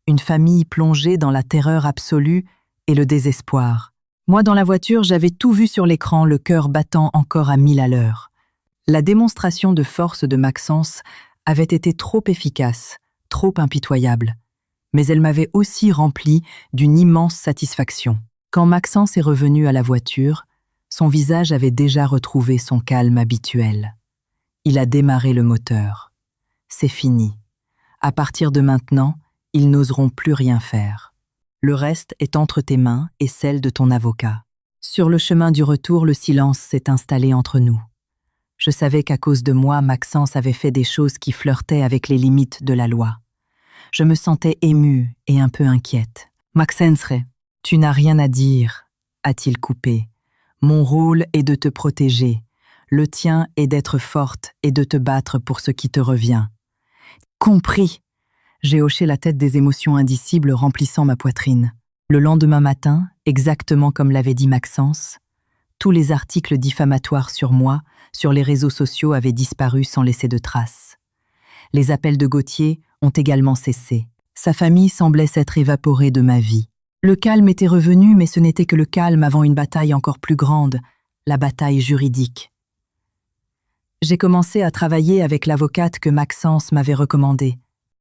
une famille plongée dans la terreur absolue et le désespoir. Moi, dans la voiture, j'avais tout vu sur l'écran, le cœur battant encore à 1000 à l'heure. La démonstration de force de Maxence avait été trop efficace, trop impitoyable. Mais elle m'avait aussi rempli d'une immense satisfaction. Quand Maxence est revenu à la voiture, son visage avait déjà retrouvé son calme habituel. Il a démarré le moteur. C'est fini. À partir de maintenant, ils n'oseront plus rien faire. Le reste est entre tes mains et celles de ton avocat. Sur le chemin du retour, le silence s'est installé entre nous. Je savais qu'à cause de moi, Maxence avait fait des choses qui flirtaient avec les limites de la loi. Je me sentais émue et un peu inquiète. « Maxence, tu n'as rien à dire », a-t-il coupé. « Mon rôle est de te protéger. Le tien est d'être forte et de te battre pour ce qui te revient. » Compris. J'ai hoché la tête des émotions indicibles remplissant ma poitrine. Le lendemain matin, exactement comme l'avait dit Maxence, tous les articles diffamatoires sur moi, sur les réseaux sociaux avaient disparu sans laisser de traces. Les appels de Gauthier ont également cessé. Sa famille semblait s'être évaporée de ma vie. Le calme était revenu, mais ce n'était que le calme avant une bataille encore plus grande, la bataille juridique. J'ai commencé à travailler avec l'avocate que Maxence m'avait recommandée.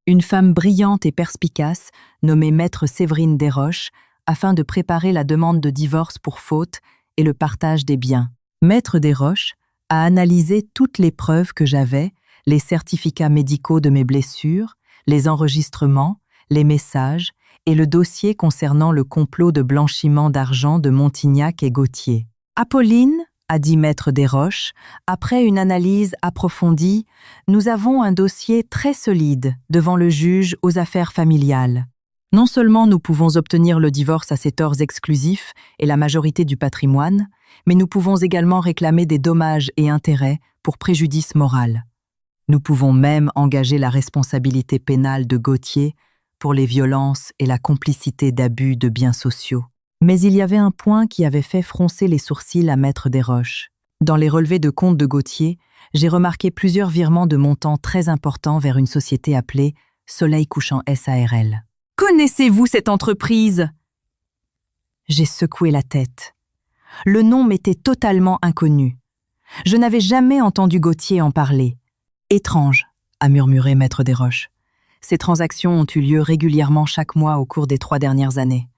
Une femme brillante et perspicace, nommée Maître Séverine Desroches, afin de préparer la demande de divorce pour faute et le partage des biens. Maître Desroches a analysé toutes les preuves que j'avais, les certificats médicaux de mes blessures, les enregistrements, les messages et le dossier concernant le complot de blanchiment d'argent de Montignac et Gauthier. « Apolline », a dit Maître Desroches, après une analyse approfondie, nous avons un dossier très solide devant le juge aux affaires familiales. Non seulement nous pouvons obtenir le divorce à ses torts exclusifs et la majorité du patrimoine, mais nous pouvons également réclamer des dommages et intérêts pour préjudice moral. Nous pouvons même engager la responsabilité pénale de Gauthier pour les violences et la complicité d'abus de biens sociaux. Mais il y avait un point qui avait fait froncer les sourcils à Maître Desroches. Dans les relevés de compte de Gauthier, j'ai remarqué plusieurs virements de montants très importants vers une société appelée Soleil Couchant SARL. « Connaissez-vous cette entreprise ?» J'ai secoué la tête. Le nom m'était totalement inconnu. Je n'avais jamais entendu Gauthier en parler. « Étrange », a murmuré Maître Desroches. Ces transactions ont eu lieu régulièrement chaque mois au cours des 3 dernières années.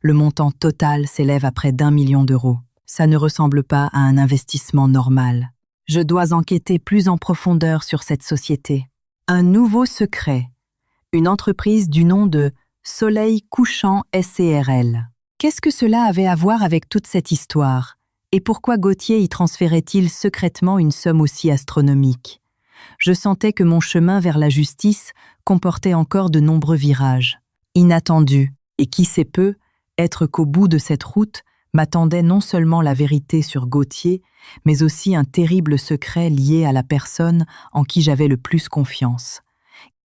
Le montant total s'élève à près d'1 million d'euros. Ça ne ressemble pas à un investissement normal. Je dois enquêter plus en profondeur sur cette société. Un nouveau secret. Une entreprise du nom de Soleil Couchant SARL. Qu'est-ce que cela avait à voir avec toute cette histoire? Et pourquoi Gauthier y transférait-il secrètement une somme aussi astronomique? Je sentais que mon chemin vers la justice comportait encore de nombreux virages. Inattendus, et qui sait peu, être qu'au bout de cette route m'attendait non seulement la vérité sur Gauthier, mais aussi un terrible secret lié à la personne en qui j'avais le plus confiance.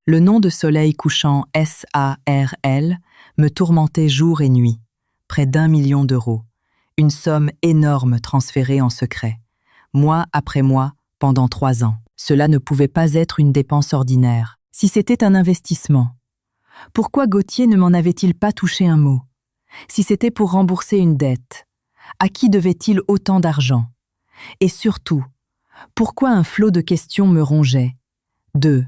Le nom de Soleil Couchant SARL me tourmentait jour et nuit. Près d'1 million d'euros. Une somme énorme transférée en secret. Mois après mois, pendant 3 ans. Cela ne pouvait pas être une dépense ordinaire. Si c'était un investissement, pourquoi Gauthier ne m'en avait-il pas touché un mot? Si c'était pour rembourser une dette, à qui devait-il autant d'argent? Et surtout, pourquoi un flot de questions me rongeait? 2.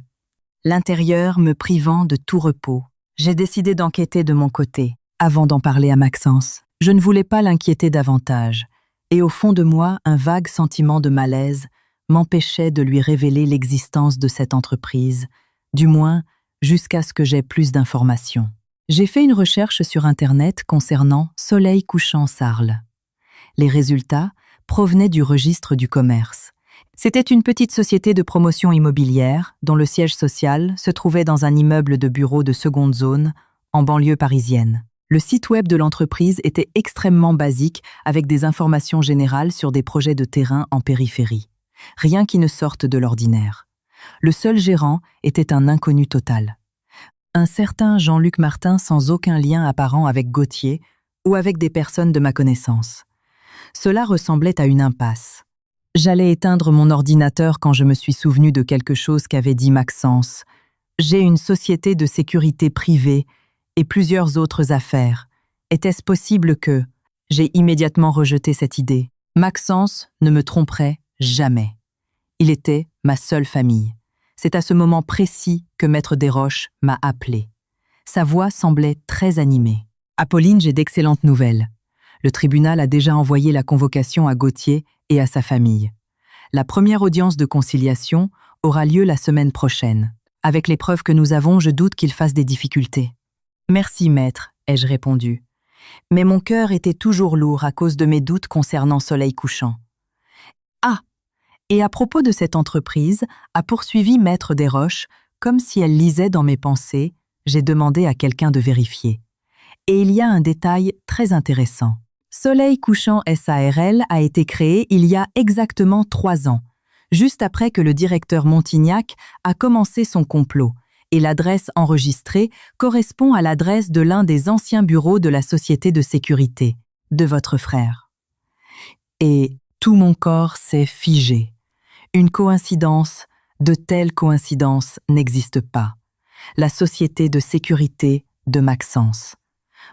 L'intérieur me privant de tout repos. J'ai décidé d'enquêter de mon côté, avant d'en parler à Maxence. Je ne voulais pas l'inquiéter davantage, et au fond de moi, un vague sentiment de malaise m'empêchait de lui révéler l'existence de cette entreprise, du moins jusqu'à ce que j'aie plus d'informations. J'ai fait une recherche sur Internet concernant Soleil Couchant SARL. Les résultats provenaient du registre du commerce. C'était une petite société de promotion immobilière dont le siège social se trouvait dans un immeuble de bureaux de seconde zone en banlieue parisienne. Le site web de l'entreprise était extrêmement basique avec des informations générales sur des projets de terrain en périphérie. Rien qui ne sorte de l'ordinaire. Le seul gérant était un inconnu total. Un certain Jean-Luc Martin sans aucun lien apparent avec Gauthier ou avec des personnes de ma connaissance. Cela ressemblait à une impasse. J'allais éteindre mon ordinateur quand je me suis souvenu de quelque chose qu'avait dit Maxence. J'ai une société de sécurité privée et plusieurs autres affaires. Était-ce possible que... J'ai immédiatement rejeté cette idée. Maxence ne me tromperait jamais. Il était ma seule famille. C'est à ce moment précis que Maître Desroches m'a appelé. Sa voix semblait très animée. « Apolline, j'ai d'excellentes nouvelles. Le tribunal a déjà envoyé la convocation à Gauthier et à sa famille. La première audience de conciliation aura lieu la semaine prochaine. Avec les preuves que nous avons, je doute qu'il fasse des difficultés. »« Merci, maître, » ai-je répondu. Mais mon cœur était toujours lourd à cause de mes doutes concernant Soleil Couchant. « Ah ! Et à propos de cette entreprise, a poursuivi Maître Desroches, comme si elle lisait dans mes pensées, j'ai demandé à quelqu'un de vérifier. Et il y a un détail très intéressant. Soleil Couchant SARL a été créé il y a exactement 3 ans, juste après que le directeur Montignac a commencé son complot, et l'adresse enregistrée correspond à l'adresse de l'un des anciens bureaux de la société de sécurité, de votre frère. Et tout mon corps s'est figé. Une coïncidence, de telles coïncidences n'existent pas. La société de sécurité de Maxence.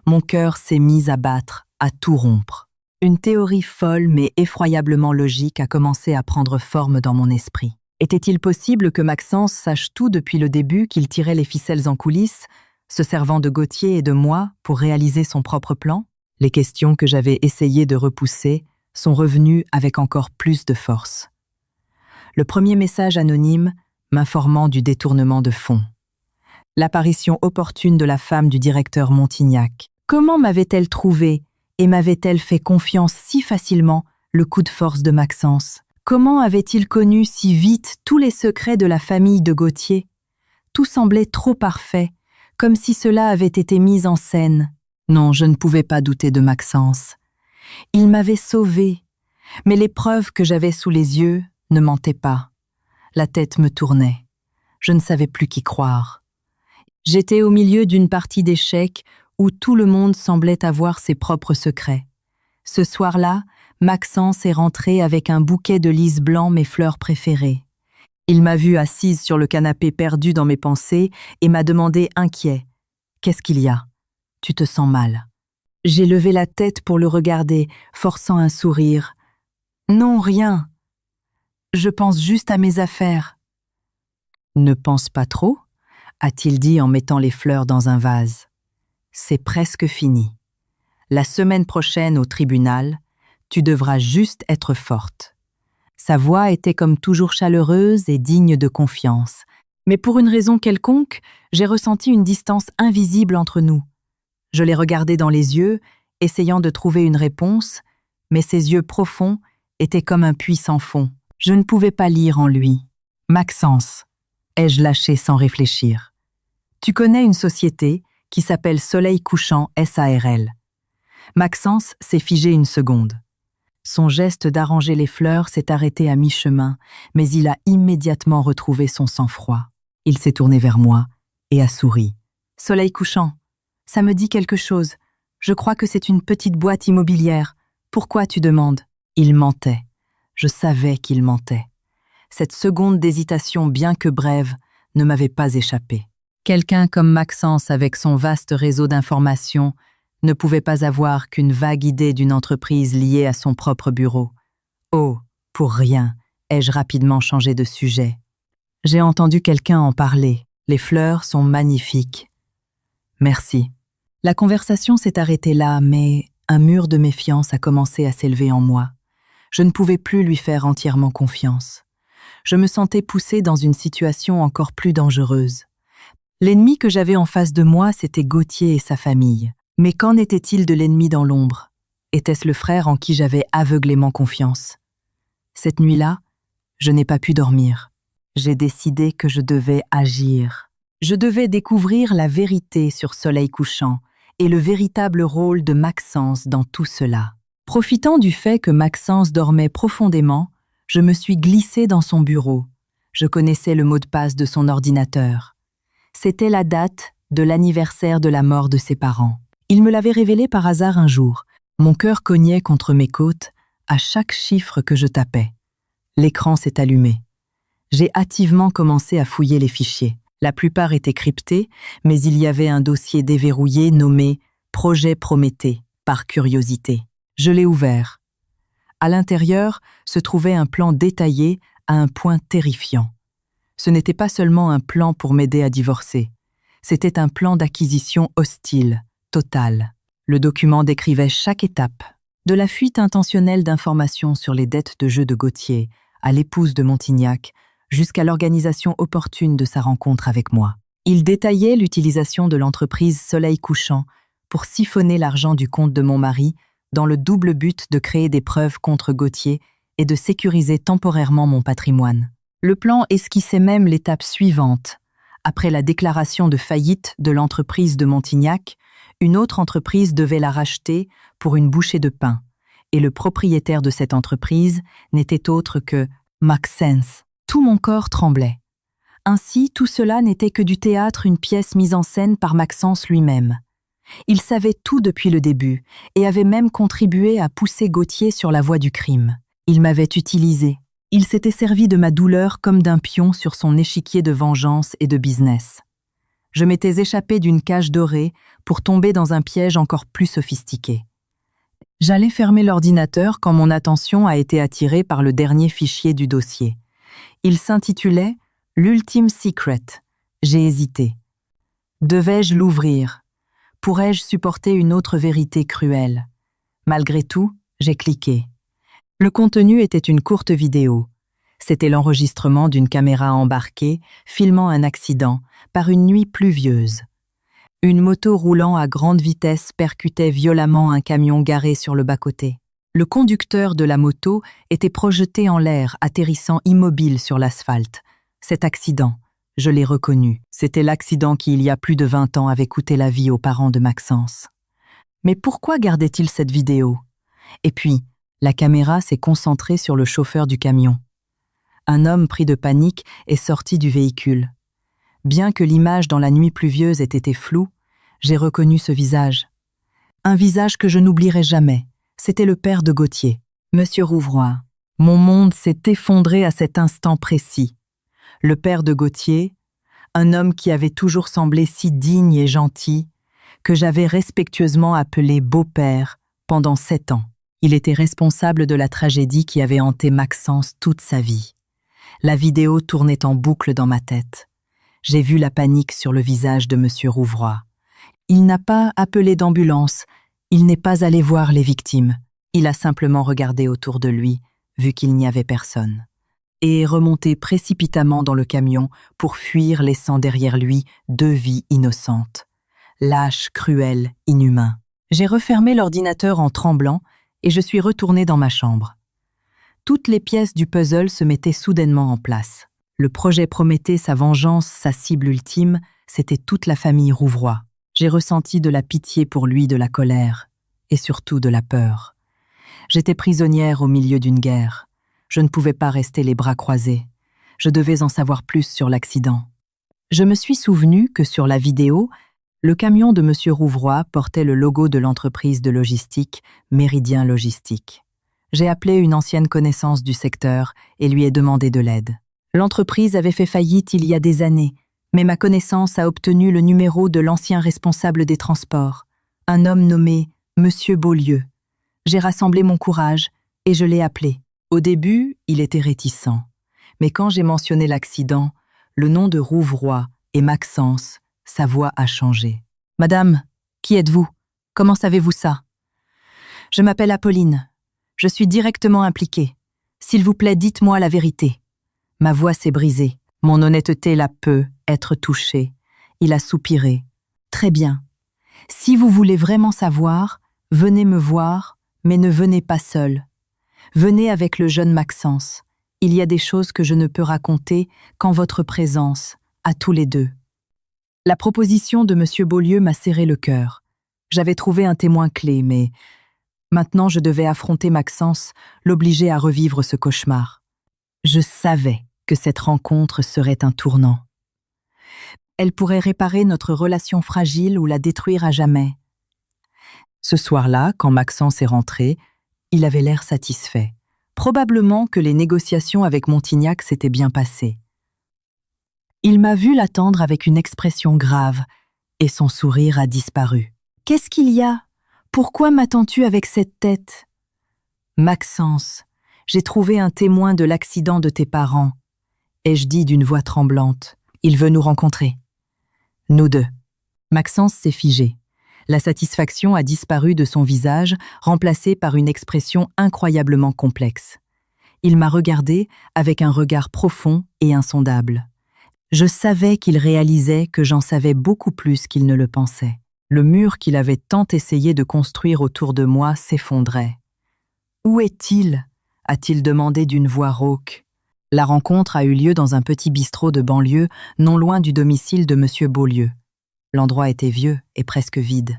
Mon cœur s'est mis à battre, à tout rompre. Une théorie folle mais effroyablement logique a commencé à prendre forme dans mon esprit. Était-il possible que Maxence sache tout depuis le début, qu'il tirait les ficelles en coulisses, se servant de Gauthier et de moi pour réaliser son propre plan? Les questions que j'avais essayé de repousser sont revenues avec encore plus de force. Le premier message anonyme m'informant du détournement de fonds. L'apparition opportune de la femme du directeur Montignac. Comment m'avait-elle trouvé et m'avait-elle fait confiance si facilement le coup de force de Maxence? Comment avait-il connu si vite tous les secrets de la famille de Gauthier? Tout semblait trop parfait, comme si cela avait été mis en scène. Non, je ne pouvais pas douter de Maxence. Il m'avait sauvée, mais les preuves que j'avais sous les yeux ne mentaient pas. La tête me tournait. Je ne savais plus qui croire. J'étais au milieu d'une partie d'échecs où tout le monde semblait avoir ses propres secrets. Ce soir-là, Maxence est rentré avec un bouquet de lys blancs, mes fleurs préférées. Il m'a vue assise sur le canapé perdue dans mes pensées et m'a demandé inquiet. « Qu'est-ce qu'il y a ? Tu te sens mal ?» J'ai levé la tête pour le regarder, forçant un sourire. « Non, rien. Je pense juste à mes affaires. » « Ne pense pas trop ?» a-t-il dit en mettant les fleurs dans un vase. « C'est presque fini. La semaine prochaine au tribunal, tu devras juste être forte. » Sa voix était comme toujours chaleureuse et digne de confiance. Mais pour une raison quelconque, j'ai ressenti une distance invisible entre nous. Je l'ai regardé dans les yeux, essayant de trouver une réponse, mais ses yeux profonds étaient comme un puits sans fond. Je ne pouvais pas lire en lui. « Maxence », ai-je lâché sans réfléchir. « Tu connais une société qui s'appelle Soleil Couchant SARL. » Maxence s'est figé une seconde. Son geste d'arranger les fleurs s'est arrêté à mi-chemin, mais il a immédiatement retrouvé son sang-froid. Il s'est tourné vers moi et a souri. « Soleil Couchant, ça me dit quelque chose. Je crois que c'est une petite boîte immobilière. Pourquoi tu demandes ?» Il mentait. Je savais qu'il mentait. Cette seconde d'hésitation, bien que brève, ne m'avait pas échappé. Quelqu'un comme Maxence, avec son vaste réseau d'informations, ne pouvait pas avoir qu'une vague idée d'une entreprise liée à son propre bureau. Oh, pour rien, ai-je rapidement changé de sujet. J'ai entendu quelqu'un en parler. Les fleurs sont magnifiques. Merci. La conversation s'est arrêtée là, mais un mur de méfiance a commencé à s'élever en moi. Je ne pouvais plus lui faire entièrement confiance. Je me sentais poussée dans une situation encore plus dangereuse. L'ennemi que j'avais en face de moi, c'était Gauthier et sa famille. Mais qu'en était-il de l'ennemi dans l'ombre? Était-ce le frère en qui j'avais aveuglément confiance? Cette nuit-là, je n'ai pas pu dormir. J'ai décidé que je devais agir. Je devais découvrir la vérité sur Soleil Couchant et le véritable rôle de Maxence dans tout cela. Profitant du fait que Maxence dormait profondément, je me suis glissée dans son bureau. Je connaissais le mot de passe de son ordinateur. C'était la date de l'anniversaire de la mort de ses parents. Il me l'avait révélé par hasard un jour. Mon cœur cognait contre mes côtes à chaque chiffre que je tapais. L'écran s'est allumé. J'ai hâtivement commencé à fouiller les fichiers. La plupart étaient cryptés, mais il y avait un dossier déverrouillé nommé « Projet Prométhée » par curiosité. Je l'ai ouvert. À l'intérieur se trouvait un plan détaillé à un point terrifiant. Ce n'était pas seulement un plan pour m'aider à divorcer. C'était un plan d'acquisition hostile, total. Le document décrivait chaque étape, de la fuite intentionnelle d'informations sur les dettes de jeu de Gauthier à l'épouse de Montignac, jusqu'à l'organisation opportune de sa rencontre avec moi. Il détaillait l'utilisation de l'entreprise Soleil Couchant pour siphonner l'argent du compte de mon mari dans le double but de créer des preuves contre Gauthier et de sécuriser temporairement mon patrimoine. Le plan esquissait même l'étape suivante. Après la déclaration de faillite de l'entreprise de Montignac, une autre entreprise devait la racheter pour une bouchée de pain, et le propriétaire de cette entreprise n'était autre que Maxence. Tout mon corps tremblait. Ainsi, tout cela n'était que du théâtre, une pièce mise en scène par Maxence lui-même. Il savait tout depuis le début et avait même contribué à pousser Gauthier sur la voie du crime. Il m'avait utilisé. Il s'était servi de ma douleur comme d'un pion sur son échiquier de vengeance et de business. Je m'étais échappée d'une cage dorée pour tomber dans un piège encore plus sophistiqué. J'allais fermer l'ordinateur quand mon attention a été attirée par le dernier fichier du dossier. Il s'intitulait « L'ultime secret ». J'ai hésité. Devais-je l'ouvrir? Pourrais-je supporter une autre vérité cruelle? Malgré tout, j'ai cliqué. Le contenu était une courte vidéo. C'était l'enregistrement d'une caméra embarquée filmant un accident par une nuit pluvieuse. Une moto roulant à grande vitesse percutait violemment un camion garé sur le bas-côté. Le conducteur de la moto était projeté en l'air, atterrissant immobile sur l'asphalte. Cet accident, je l'ai reconnu. C'était l'accident qui, il y a plus de 20 ans, avait coûté la vie aux parents de Maxence. Mais pourquoi gardait-il cette vidéo? Et puis, la caméra s'est concentrée sur le chauffeur du camion. Un homme pris de panique est sorti du véhicule. Bien que l'image dans la nuit pluvieuse ait été floue, j'ai reconnu ce visage. Un visage que je n'oublierai jamais. C'était le père de Gauthier, Monsieur Rouvroy. Mon monde s'est effondré à cet instant précis. Le père de Gauthier, un homme qui avait toujours semblé si digne et gentil, que j'avais respectueusement appelé beau-père pendant 7 ans. Il était responsable de la tragédie qui avait hanté Maxence toute sa vie. La vidéo tournait en boucle dans ma tête. J'ai vu la panique sur le visage de Monsieur Rouvroy. Il n'a pas appelé d'ambulance, il n'est pas allé voir les victimes. Il a simplement regardé autour de lui, vu qu'il n'y avait personne, et est remonté précipitamment dans le camion pour fuir, laissant derrière lui 2 vies innocentes. Lâche, cruel, inhumain. J'ai refermé l'ordinateur en tremblant et je suis retournée dans ma chambre. Toutes les pièces du puzzle se mettaient soudainement en place. Le projet promettait sa vengeance, sa cible ultime, c'était toute la famille Rouvroy. J'ai ressenti de la pitié pour lui, de la colère, et surtout de la peur. J'étais prisonnière au milieu d'une guerre. Je ne pouvais pas rester les bras croisés. Je devais en savoir plus sur l'accident. Je me suis souvenu que sur la vidéo, le camion de Monsieur Rouvroy portait le logo de l'entreprise de logistique Méridien Logistique. J'ai appelé une ancienne connaissance du secteur et lui ai demandé de l'aide. L'entreprise avait fait faillite il y a des années, mais ma connaissance a obtenu le numéro de l'ancien responsable des transports, un homme nommé Monsieur Beaulieu. J'ai rassemblé mon courage et je l'ai appelé. Au début, il était réticent, mais quand j'ai mentionné l'accident, le nom de Rouvroy et Maxence, sa voix a changé. « Madame, qui êtes-vous? Comment savez-vous ça? » « Je m'appelle Apolline. Je suis directement impliquée. S'il vous plaît, dites-moi la vérité. » Ma voix s'est brisée. Mon honnêteté la peut être touchée. Il a soupiré. « Très bien. Si vous voulez vraiment savoir, venez me voir, mais ne venez pas seul. Venez avec le jeune Maxence. Il y a des choses que je ne peux raconter qu'en votre présence, à tous les deux. » La proposition de Monsieur Beaulieu m'a serré le cœur. J'avais trouvé un témoin clé, mais maintenant je devais affronter Maxence, l'obliger à revivre ce cauchemar. Je savais que cette rencontre serait un tournant. Elle pourrait réparer notre relation fragile ou la détruire à jamais. Ce soir-là, quand Maxence est rentré, il avait l'air satisfait. Probablement que les négociations avec Montignac s'étaient bien passées. Il m'a vu l'attendre avec une expression grave, et son sourire a disparu. « Qu'est-ce qu'il y a? Pourquoi m'attends-tu avec cette tête? » « Maxence, j'ai trouvé un témoin de l'accident de tes parents, » ai-je dit d'une voix tremblante. « Il veut nous rencontrer. » Nous deux. Maxence s'est figé. La satisfaction a disparu de son visage, remplacée par une expression incroyablement complexe. Il m'a regardé avec un regard profond et insondable. Je savais qu'il réalisait que j'en savais beaucoup plus qu'il ne le pensait. Le mur qu'il avait tant essayé de construire autour de moi s'effondrait. « Où est-il » a-t-il demandé d'une voix rauque. La rencontre a eu lieu dans un petit bistrot de banlieue, non loin du domicile de Monsieur Beaulieu. L'endroit était vieux et presque vide.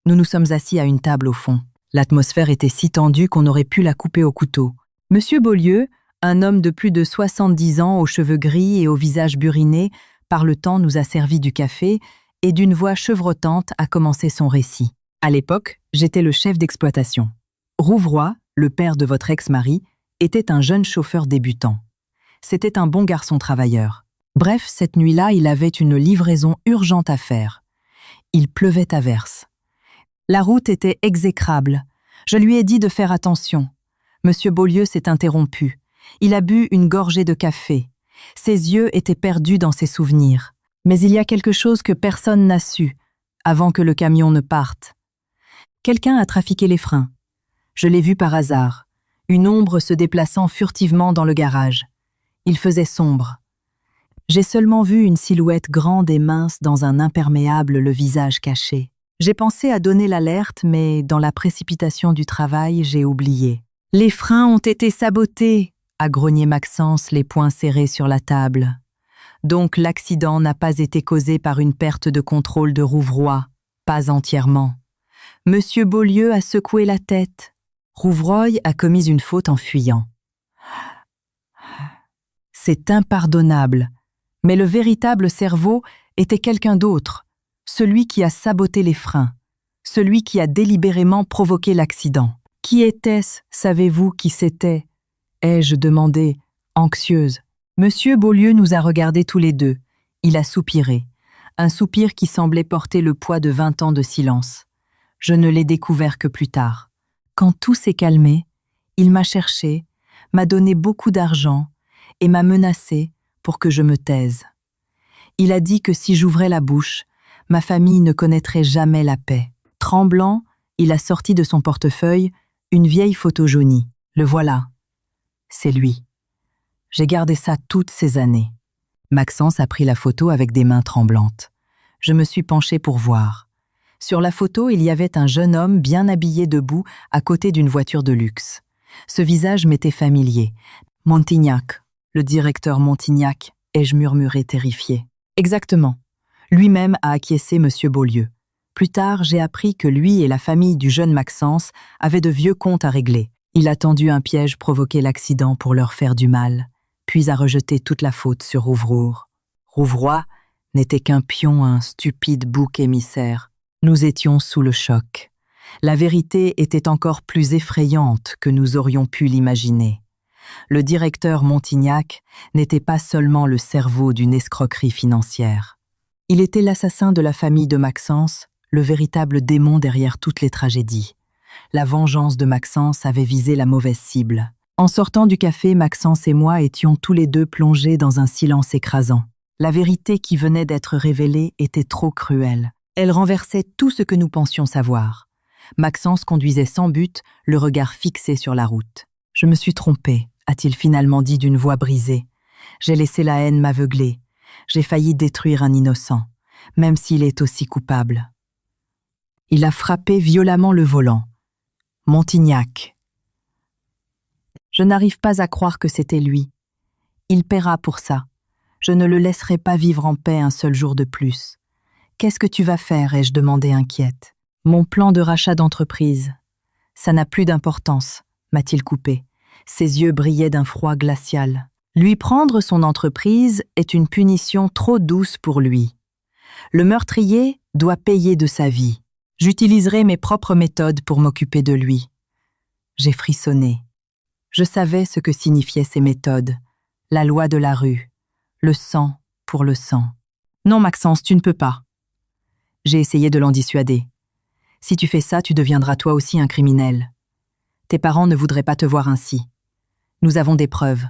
Nous nous sommes assis à une table au fond. L'atmosphère était si tendue qu'on aurait pu la couper au couteau. Monsieur Beaulieu, un homme de plus de 70 ans, aux cheveux gris et au visage buriné, par le temps nous a servi du café et d'une voix chevrotante a commencé son récit. À l'époque, j'étais le chef d'exploitation. Rouvroy, le père de votre ex-mari, était un jeune chauffeur débutant. C'était un bon garçon travailleur. Bref, cette nuit-là, il avait une livraison urgente à faire. Il pleuvait à verse. La route était exécrable. Je lui ai dit de faire attention. Monsieur Beaulieu s'est interrompu. Il a bu une gorgée de café. Ses yeux étaient perdus dans ses souvenirs. Mais il y a quelque chose que personne n'a su, avant que le camion ne parte. Quelqu'un a trafiqué les freins. Je l'ai vu par hasard, une ombre se déplaçant furtivement dans le garage. Il faisait sombre. J'ai seulement vu une silhouette grande et mince dans un imperméable, le visage caché. J'ai pensé à donner l'alerte, mais dans la précipitation du travail, j'ai oublié. « Les freins ont été sabotés !» a grogné Maxence, les poings serrés sur la table. Donc l'accident n'a pas été causé par une perte de contrôle de Rouvroy, pas entièrement. Monsieur Beaulieu a secoué la tête. Rouvroy a commis une faute en fuyant. C'est impardonnable. Mais le véritable cerveau était quelqu'un d'autre, celui qui a saboté les freins, celui qui a délibérément provoqué l'accident. Qui était-ce, savez-vous qui c'était? Ai-je demandé, anxieuse. Monsieur Beaulieu nous a regardés tous les deux. Il a soupiré, un soupir qui semblait porter le poids de 20 ans de silence. Je ne l'ai découvert que plus tard. Quand tout s'est calmé, il m'a cherché, m'a donné beaucoup d'argent et m'a menacé pour que je me taise. Il a dit que si j'ouvrais la bouche, ma famille ne connaîtrait jamais la paix. Tremblant, il a sorti de son portefeuille une vieille photo jaunie. Le voilà. C'est lui. J'ai gardé ça toutes ces années. Maxence a pris la photo avec des mains tremblantes. Je me suis penchée pour voir. Sur la photo, il y avait un jeune homme bien habillé debout à côté d'une voiture de luxe. Ce visage m'était familier. Montignac, le directeur Montignac, ai-je murmuré terrifié. Exactement. Lui-même a acquiescé Monsieur Beaulieu. Plus tard, j'ai appris que lui et la famille du jeune Maxence avaient de vieux comptes à régler. Il a tendu un piège provoqué l'accident pour leur faire du mal, puis a rejeté toute la faute sur Rouvroy. Rouvroy n'était qu'un pion, un stupide bouc émissaire. Nous étions sous le choc. La vérité était encore plus effrayante que nous aurions pu l'imaginer. Le directeur Montignac n'était pas seulement le cerveau d'une escroquerie financière. Il était l'assassin de la famille de Maxence, le véritable démon derrière toutes les tragédies. La vengeance de Maxence avait visé la mauvaise cible. En sortant du café, Maxence et moi étions tous les deux plongés dans un silence écrasant. La vérité qui venait d'être révélée était trop cruelle. Elle renversait tout ce que nous pensions savoir. Maxence conduisait sans but, le regard fixé sur la route. « Je me suis trompé », a-t-il finalement dit d'une voix brisée. « J'ai laissé la haine m'aveugler. J'ai failli détruire un innocent, même s'il est aussi coupable. » Il a frappé violemment le volant. Montignac. Je n'arrive pas à croire que c'était lui. Il paiera pour ça. Je ne le laisserai pas vivre en paix un seul jour de plus. « Qu'est-ce que tu vas faire ?» ai-je demandé inquiète. « Mon plan de rachat d'entreprise. »« Ça n'a plus d'importance, » m'a-t-il coupé. Ses yeux brillaient d'un froid glacial. Lui prendre son entreprise est une punition trop douce pour lui. Le meurtrier doit payer de sa vie. J'utiliserai mes propres méthodes pour m'occuper de lui. J'ai frissonné. Je savais ce que signifiaient ces méthodes. La loi de la rue. Le sang pour le sang. « Non, Maxence, tu ne peux pas. » J'ai essayé de l'en dissuader. « Si tu fais ça, tu deviendras toi aussi un criminel. Tes parents ne voudraient pas te voir ainsi. Nous avons des preuves.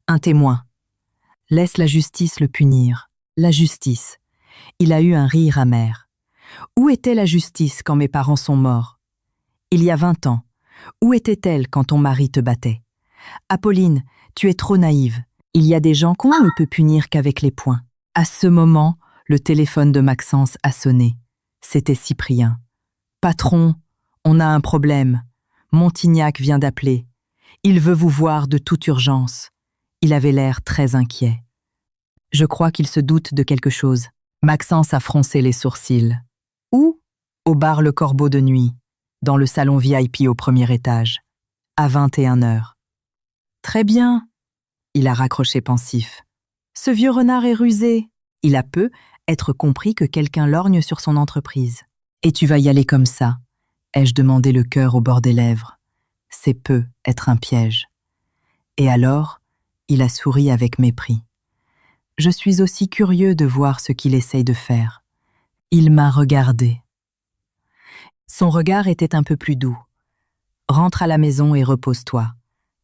Un témoin. Laisse la justice le punir. La justice. » Il a eu un rire amer. Où était la justice quand mes parents sont morts? Il y a 20 ans. Où était-elle quand ton mari te battait? Apolline, tu es trop naïve. Il y a des gens qu'on ne peut punir qu'avec les poings. À ce moment, le téléphone de Maxence a sonné. C'était Cyprien. « Patron, on a un problème. Montignac vient d'appeler. Il veut vous voir de toute urgence. » Il avait l'air très inquiet. Je crois qu'il se doute de quelque chose. Maxence a froncé les sourcils. « Où ?» Au bar Le Corbeau de nuit, dans le salon VIP au premier étage, à 21h. « Très bien. » Il a raccroché pensif. « Ce vieux renard est rusé. » Il a peu être compris que quelqu'un lorgne sur son entreprise. « Et tu vas y aller comme ça ?» ai-je demandé, le cœur au bord des lèvres. C'est peu être un piège. Et alors, il a souri avec mépris. Je suis aussi curieux de voir ce qu'il essaye de faire. Il m'a regardé. Son regard était un peu plus doux. Rentre à la maison et repose-toi.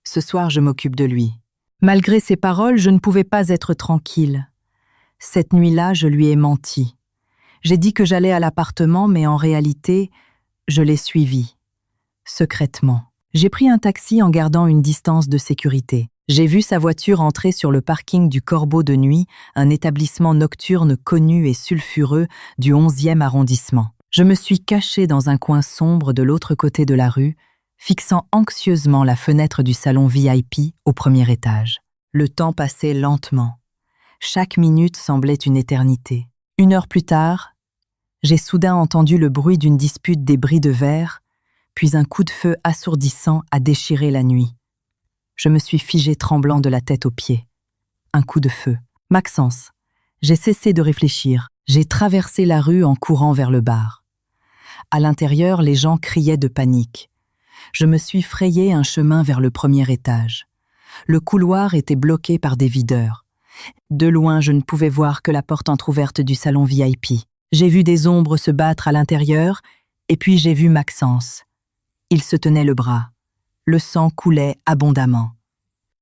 Ce soir, je m'occupe de lui. Malgré ses paroles, je ne pouvais pas être tranquille. Cette nuit-là, je lui ai menti. J'ai dit que j'allais à l'appartement, mais en réalité, je l'ai suivi. Secrètement. J'ai pris un taxi en gardant une distance de sécurité. J'ai vu sa voiture entrer sur le parking du Corbeau de nuit, un établissement nocturne connu et sulfureux du 11e arrondissement. Je me suis caché dans un coin sombre de l'autre côté de la rue, fixant anxieusement la fenêtre du salon VIP au premier étage. Le temps passait lentement. Chaque minute semblait une éternité. 1 heure plus tard, j'ai soudain entendu le bruit d'une dispute des bris de verre, puis un coup de feu assourdissant a déchiré la nuit. Je me suis figé tremblant de la tête aux pieds. Un coup de feu. Maxence. J'ai cessé de réfléchir. J'ai traversé la rue en courant vers le bar. À l'intérieur, les gens criaient de panique. Je me suis frayé un chemin vers le premier étage. Le couloir était bloqué par des videurs. De loin, je ne pouvais voir que la porte entr'ouverte du salon VIP. J'ai vu des ombres se battre à l'intérieur, et puis j'ai vu Maxence. Il se tenait le bras. Le sang coulait abondamment.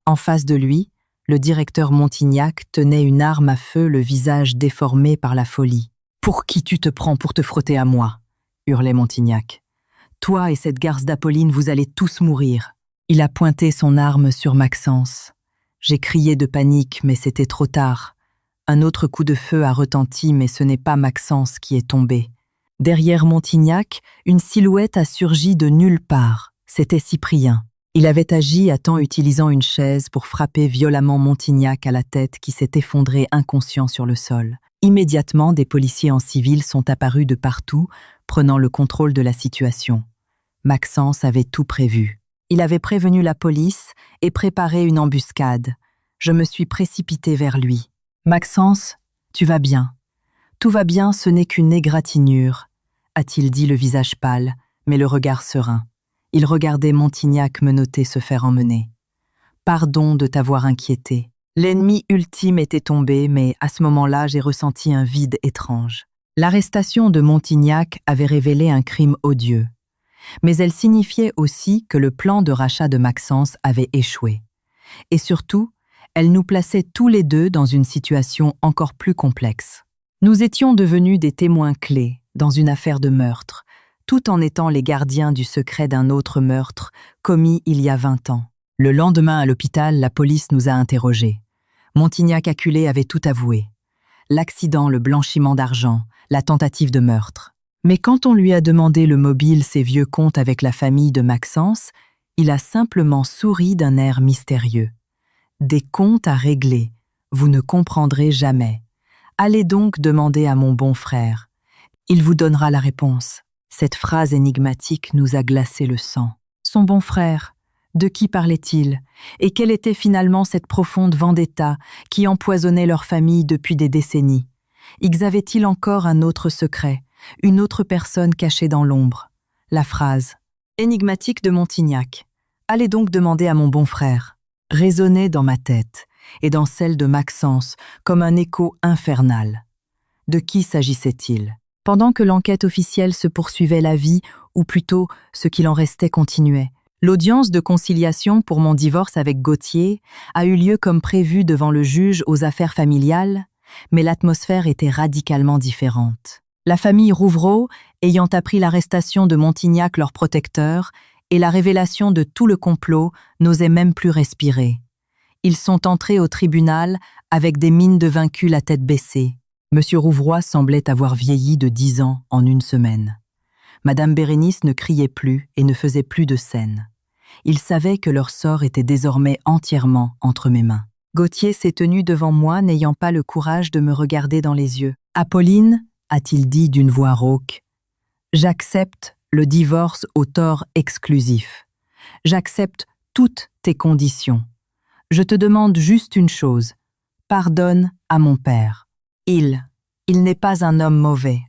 En face de lui, le directeur Montignac tenait une arme à feu, le visage déformé par la folie. « Pour qui tu te prends pour te frotter à moi ?» hurlait Montignac. « Toi et cette garce d'Apolline, vous allez tous mourir. » Il a pointé son arme sur Maxence. J'ai crié de panique, mais c'était trop tard. Un autre coup de feu a retenti, mais ce n'est pas Maxence qui est tombé. Derrière Montignac, une silhouette a surgi de nulle part. C'était Cyprien. Il avait agi à temps utilisant une chaise pour frapper violemment Montignac à la tête qui s'est effondré inconscient sur le sol. Immédiatement, des policiers en civil sont apparus de partout, prenant le contrôle de la situation. Maxence avait tout prévu. Il avait prévenu la police et préparé une embuscade. Je me suis précipité vers lui. « Maxence, tu vas bien. Tout va bien, ce n'est qu'une égratignure, » a-t-il dit le visage pâle, mais le regard serein. Il regardait Montignac menotté se faire emmener. « Pardon de t'avoir inquiété. L'ennemi ultime était tombé, mais à ce moment-là, j'ai ressenti un vide étrange. » L'arrestation de Montignac avait révélé un crime odieux. Mais elle signifiait aussi que le plan de rachat de Maxence avait échoué. Et surtout, elle nous plaçait tous les deux dans une situation encore plus complexe. Nous étions devenus des témoins clés dans une affaire de meurtre, tout en étant les gardiens du secret d'un autre meurtre commis il y a 20 ans. Le lendemain à l'hôpital, la police nous a interrogés. Montignac acculé avait tout avoué. L'accident, le blanchiment d'argent, la tentative de meurtre. Mais quand on lui a demandé le mobile, ses vieux comptes avec la famille de Maxence, il a simplement souri d'un air mystérieux. « Des comptes à régler, vous ne comprendrez jamais. Allez donc demander à mon bon frère. Il vous donnera la réponse. » Cette phrase énigmatique nous a glacé le sang. Son bon frère, de qui parlait-il? Et quelle était finalement cette profonde vendetta qui empoisonnait leur famille depuis des décennies? Ils avaient-ils encore un autre secret, une autre personne cachée dans l'ombre? La phrase énigmatique de Montignac, « Allez donc demander à mon bon frère », résonnait dans ma tête et dans celle de Maxence comme un écho infernal. De qui s'agissait-il? Pendant que l'enquête officielle se poursuivait, la vie, ou plutôt ce qu'il en restait, continuait. L'audience de conciliation pour mon divorce avec Gauthier a eu lieu comme prévu devant le juge aux affaires familiales, mais l'atmosphère était radicalement différente. La famille Rouvreau, ayant appris l'arrestation de Montignac, leur protecteur, et la révélation de tout le complot, n'osait même plus respirer. Ils sont entrés au tribunal avec des mines de vaincus, la tête baissée. Monsieur Rouvroy semblait avoir vieilli de 10 ans en une semaine. Madame Bérénice ne criait plus et ne faisait plus de scène. Il savait que leur sort était désormais entièrement entre mes mains. Gauthier s'est tenu devant moi, n'ayant pas le courage de me regarder dans les yeux. « Apolline, a-t-il dit d'une voix rauque, j'accepte le divorce au tort exclusif. J'accepte toutes tes conditions. Je te demande juste une chose. Pardonne à mon père. Il n'est pas un homme mauvais.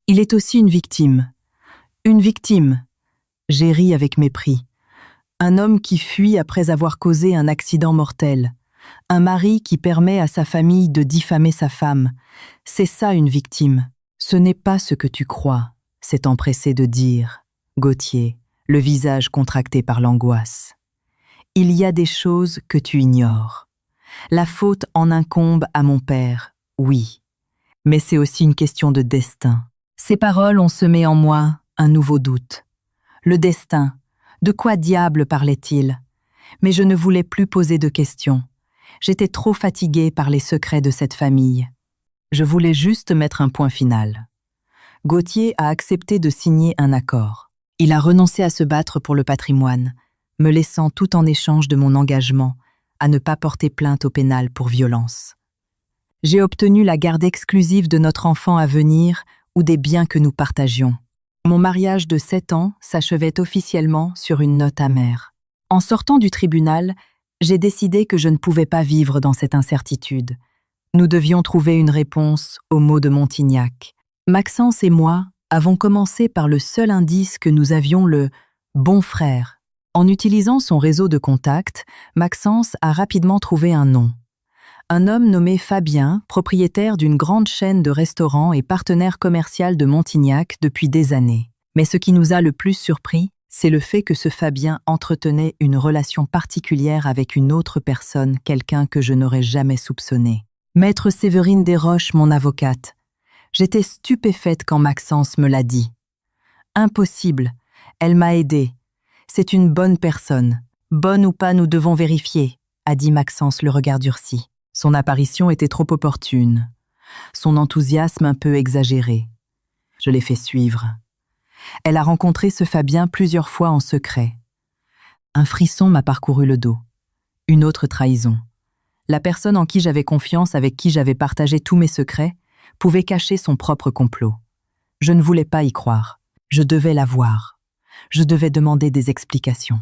Il est aussi une victime. Une victime. » J'ai ri avec mépris. Un homme qui fuit après avoir causé un accident mortel. Un mari qui permet à sa famille de diffamer sa femme. C'est ça une victime. Ce n'est pas ce que tu crois, s'est empressé de dire Gauthier, le visage contracté par l'angoisse. Il y a des choses que tu ignores. La faute en incombe à mon père, oui. Mais c'est aussi une question de destin. Ces paroles ont semé en moi un nouveau doute. Le destin, de quoi diable parlait-il? Mais je ne voulais plus poser de questions. J'étais trop fatiguée par les secrets de cette famille. Je voulais juste mettre un point final. Gauthier a accepté de signer un accord. Il a renoncé à se battre pour le patrimoine, me laissant tout en échange de mon engagement à ne pas porter plainte au pénal pour violence. J'ai obtenu la garde exclusive de notre enfant à venir ou des biens que nous partagions. Mon mariage de 7 ans s'achevait officiellement sur une note amère. En sortant du tribunal, J'ai décidé que je ne pouvais pas vivre dans cette incertitude. Nous devions trouver une réponse aux mots de Montignac. Maxence et moi avons commencé par le seul indice que nous avions, le « bon frère ». En utilisant son réseau de contacts, Maxence a rapidement trouvé un nom. Un homme nommé Fabien, propriétaire d'une grande chaîne de restaurants et partenaire commercial de Montignac depuis des années. Mais ce qui nous a le plus surpris, c'est le fait que ce Fabien entretenait une relation particulière avec une autre personne, quelqu'un que je n'aurais jamais soupçonné. Maître Séverine Desroches, mon avocate. J'étais stupéfaite quand Maxence me l'a dit. Impossible, elle m'a aidée. C'est une bonne personne. Bonne ou pas, nous devons vérifier, a dit Maxence le regard durci. Son apparition était trop opportune. Son enthousiasme un peu exagéré. Je l'ai fait suivre. Elle a rencontré ce Fabien plusieurs fois en secret. Un frisson m'a parcouru le dos. Une autre trahison. La personne en qui j'avais confiance, avec qui j'avais partagé tous mes secrets, pouvait cacher son propre complot. Je ne voulais pas y croire. Je devais la voir. Je devais demander des explications.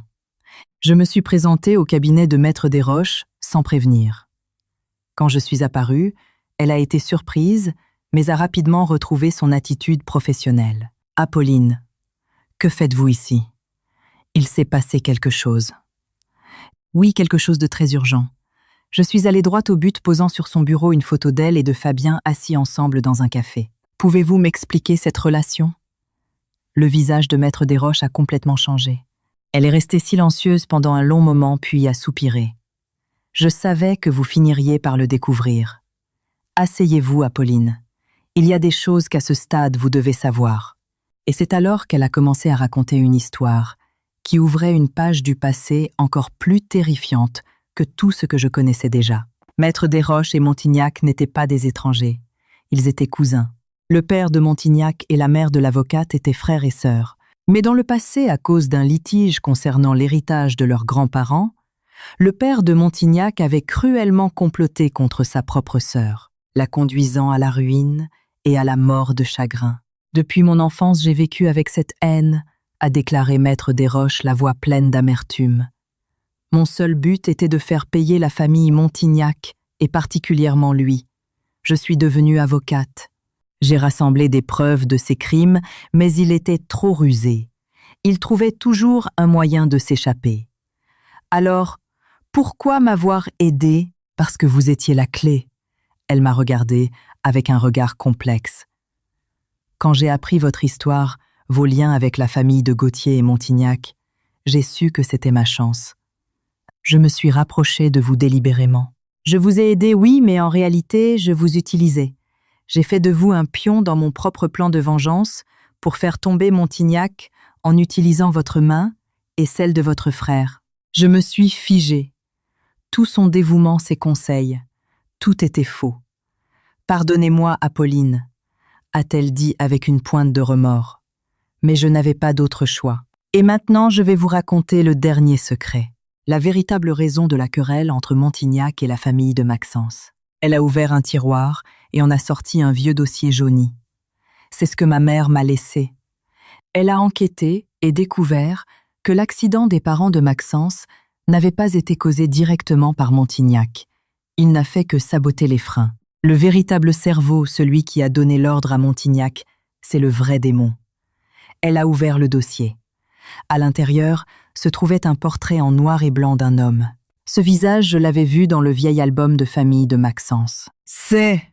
Je me suis présentée au cabinet de Maître Desroches sans prévenir. Quand je suis apparue, elle a été surprise, mais a rapidement retrouvé son attitude professionnelle. « Apolline, que faites-vous ici ? Il s'est passé quelque chose. » « Oui, quelque chose de très urgent. » Je suis allée droit au but, posant sur son bureau une photo d'elle et de Fabien assis ensemble dans un café. « Pouvez-vous m'expliquer cette relation ?» Le visage de Maître Desroches a complètement changé. Elle est restée silencieuse pendant un long moment, puis a soupiré. « Je savais que vous finiriez par le découvrir. Asseyez-vous, Apolline. Il y a des choses qu'à ce stade vous devez savoir. » Et c'est alors qu'elle a commencé à raconter une histoire qui ouvrait une page du passé encore plus terrifiante que tout ce que je connaissais déjà. Maître Desroches et Montignac n'étaient pas des étrangers. Ils étaient cousins. Le père de Montignac et la mère de l'avocate étaient frères et sœurs. Mais dans le passé, à cause d'un litige concernant l'héritage de leurs grands-parents, le père de Montignac avait cruellement comploté contre sa propre sœur, la conduisant à la ruine et à la mort de chagrin. « Depuis mon enfance, j'ai vécu avec cette haine », a déclaré Maître Desroches, la voix pleine d'amertume. « Mon seul but était de faire payer la famille Montignac, et particulièrement lui. Je suis devenue avocate. J'ai rassemblé des preuves de ses crimes, mais il était trop rusé. Il trouvait toujours un moyen de s'échapper. Alors, pourquoi m'avoir aidé ? Parce que vous étiez la clé. » Elle m'a regardée avec un regard complexe. Quand j'ai appris votre histoire, vos liens avec la famille de Gauthier et Montignac, j'ai su que c'était ma chance. Je me suis rapprochée de vous délibérément. Je vous ai aidé, oui, mais en réalité, je vous utilisais. J'ai fait de vous un pion dans mon propre plan de vengeance pour faire tomber Montignac en utilisant votre main et celle de votre frère. Je me suis figée. Tout son dévouement, ses conseils, tout était faux. « Pardonnez-moi, Apolline », a-t-elle dit avec une pointe de remords. Mais je n'avais pas d'autre choix. Et maintenant, je vais vous raconter le dernier secret. La véritable raison de la querelle entre Montignac et la famille de Maxence. Elle a ouvert un tiroir et en a sorti un vieux dossier jauni. C'est ce que ma mère m'a laissé. Elle a enquêté et découvert que l'accident des parents de Maxence n'avait pas été causé directement par Montignac. Il n'a fait que saboter les freins. Le véritable cerveau, celui qui a donné l'ordre à Montignac, c'est le vrai démon. Elle a ouvert le dossier. À l'intérieur se trouvait un portrait en noir et blanc d'un homme. Ce visage, je l'avais vu dans le vieil album de famille de Maxence. « C'est,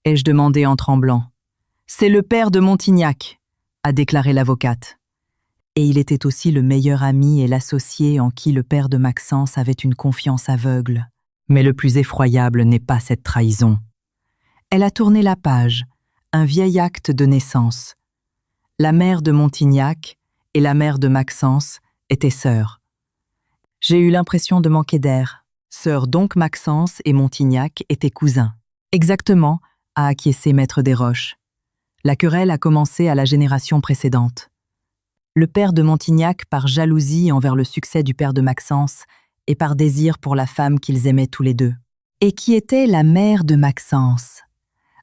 ai-je demandé en tremblant. « C'est le père de Montignac, » a déclaré l'avocate. Et il était aussi le meilleur ami et l'associé en qui le père de Maxence avait une confiance aveugle. Mais le plus effroyable n'est pas cette trahison. Elle a tourné la page, un vieil acte de naissance. La mère de Montignac et la mère de Maxence étaient sœurs. J'ai eu l'impression de manquer d'air. Sœurs donc Maxence et Montignac étaient cousins. Exactement, a acquiescé Maître Desroches. La querelle a commencé à la génération précédente. Le père de Montignac, par jalousie envers le succès du père de Maxence et par désir pour la femme qu'ils aimaient tous les deux, et qui était la mère de Maxence,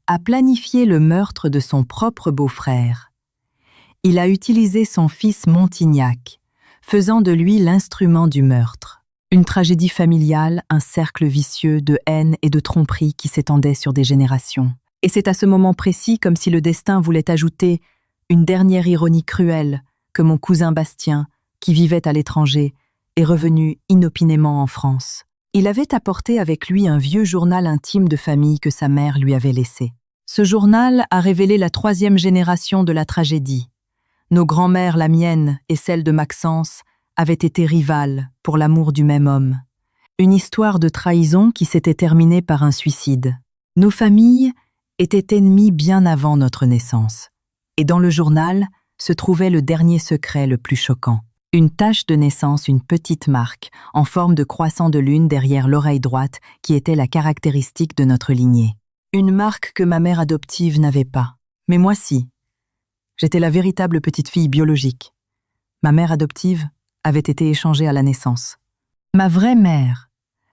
a planifié le meurtre de son propre beau-frère. Il a utilisé son fils Montignac, faisant de lui l'instrument du meurtre. Une tragédie familiale, un cercle vicieux de haine et de tromperie qui s'étendait sur des générations. Et c'est à ce moment précis, comme si le destin voulait ajouter une dernière ironie cruelle, que mon cousin Bastien, qui vivait à l'étranger, est revenu inopinément en France. Il avait apporté avec lui un vieux journal intime de famille que sa mère lui avait laissé. Ce journal a révélé la 3e génération de la tragédie. Nos grands-mères, la mienne et celle de Maxence, avaient été rivales pour l'amour du même homme. Une histoire de trahison qui s'était terminée par un suicide. Nos familles étaient ennemies bien avant notre naissance. Et dans le journal se trouvait le dernier secret le plus choquant. Une tache de naissance, une petite marque, en forme de croissant de lune derrière l'oreille droite, qui était la caractéristique de notre lignée. Une marque que ma mère adoptive n'avait pas. Mais moi si. J'étais la véritable petite fille biologique. Ma mère adoptive avait été échangée à la naissance. Ma vraie mère,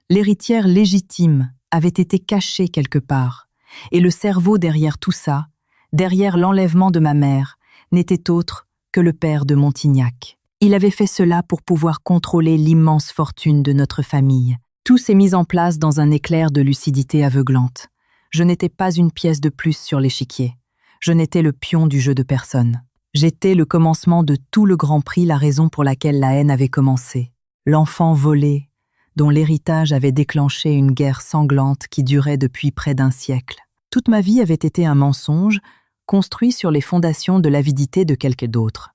l'héritière légitime, avait été cachée quelque part. Et le cerveau derrière tout ça, derrière l'enlèvement de ma mère, n'était autre que le père de Montignac. Il avait fait cela pour pouvoir contrôler l'immense fortune de notre famille. Tout s'est mis en place dans un éclair de lucidité aveuglante. Je n'étais pas une pièce de plus sur l'échiquier. Je n'étais le pion du jeu de personne. J'étais le commencement de tout le Grand Prix, la raison pour laquelle la haine avait commencé. L'enfant volé, dont l'héritage avait déclenché une guerre sanglante qui durait depuis près d'un siècle. Toute ma vie avait été un mensonge, construit sur les fondations de l'avidité de quelqu'un d'autre.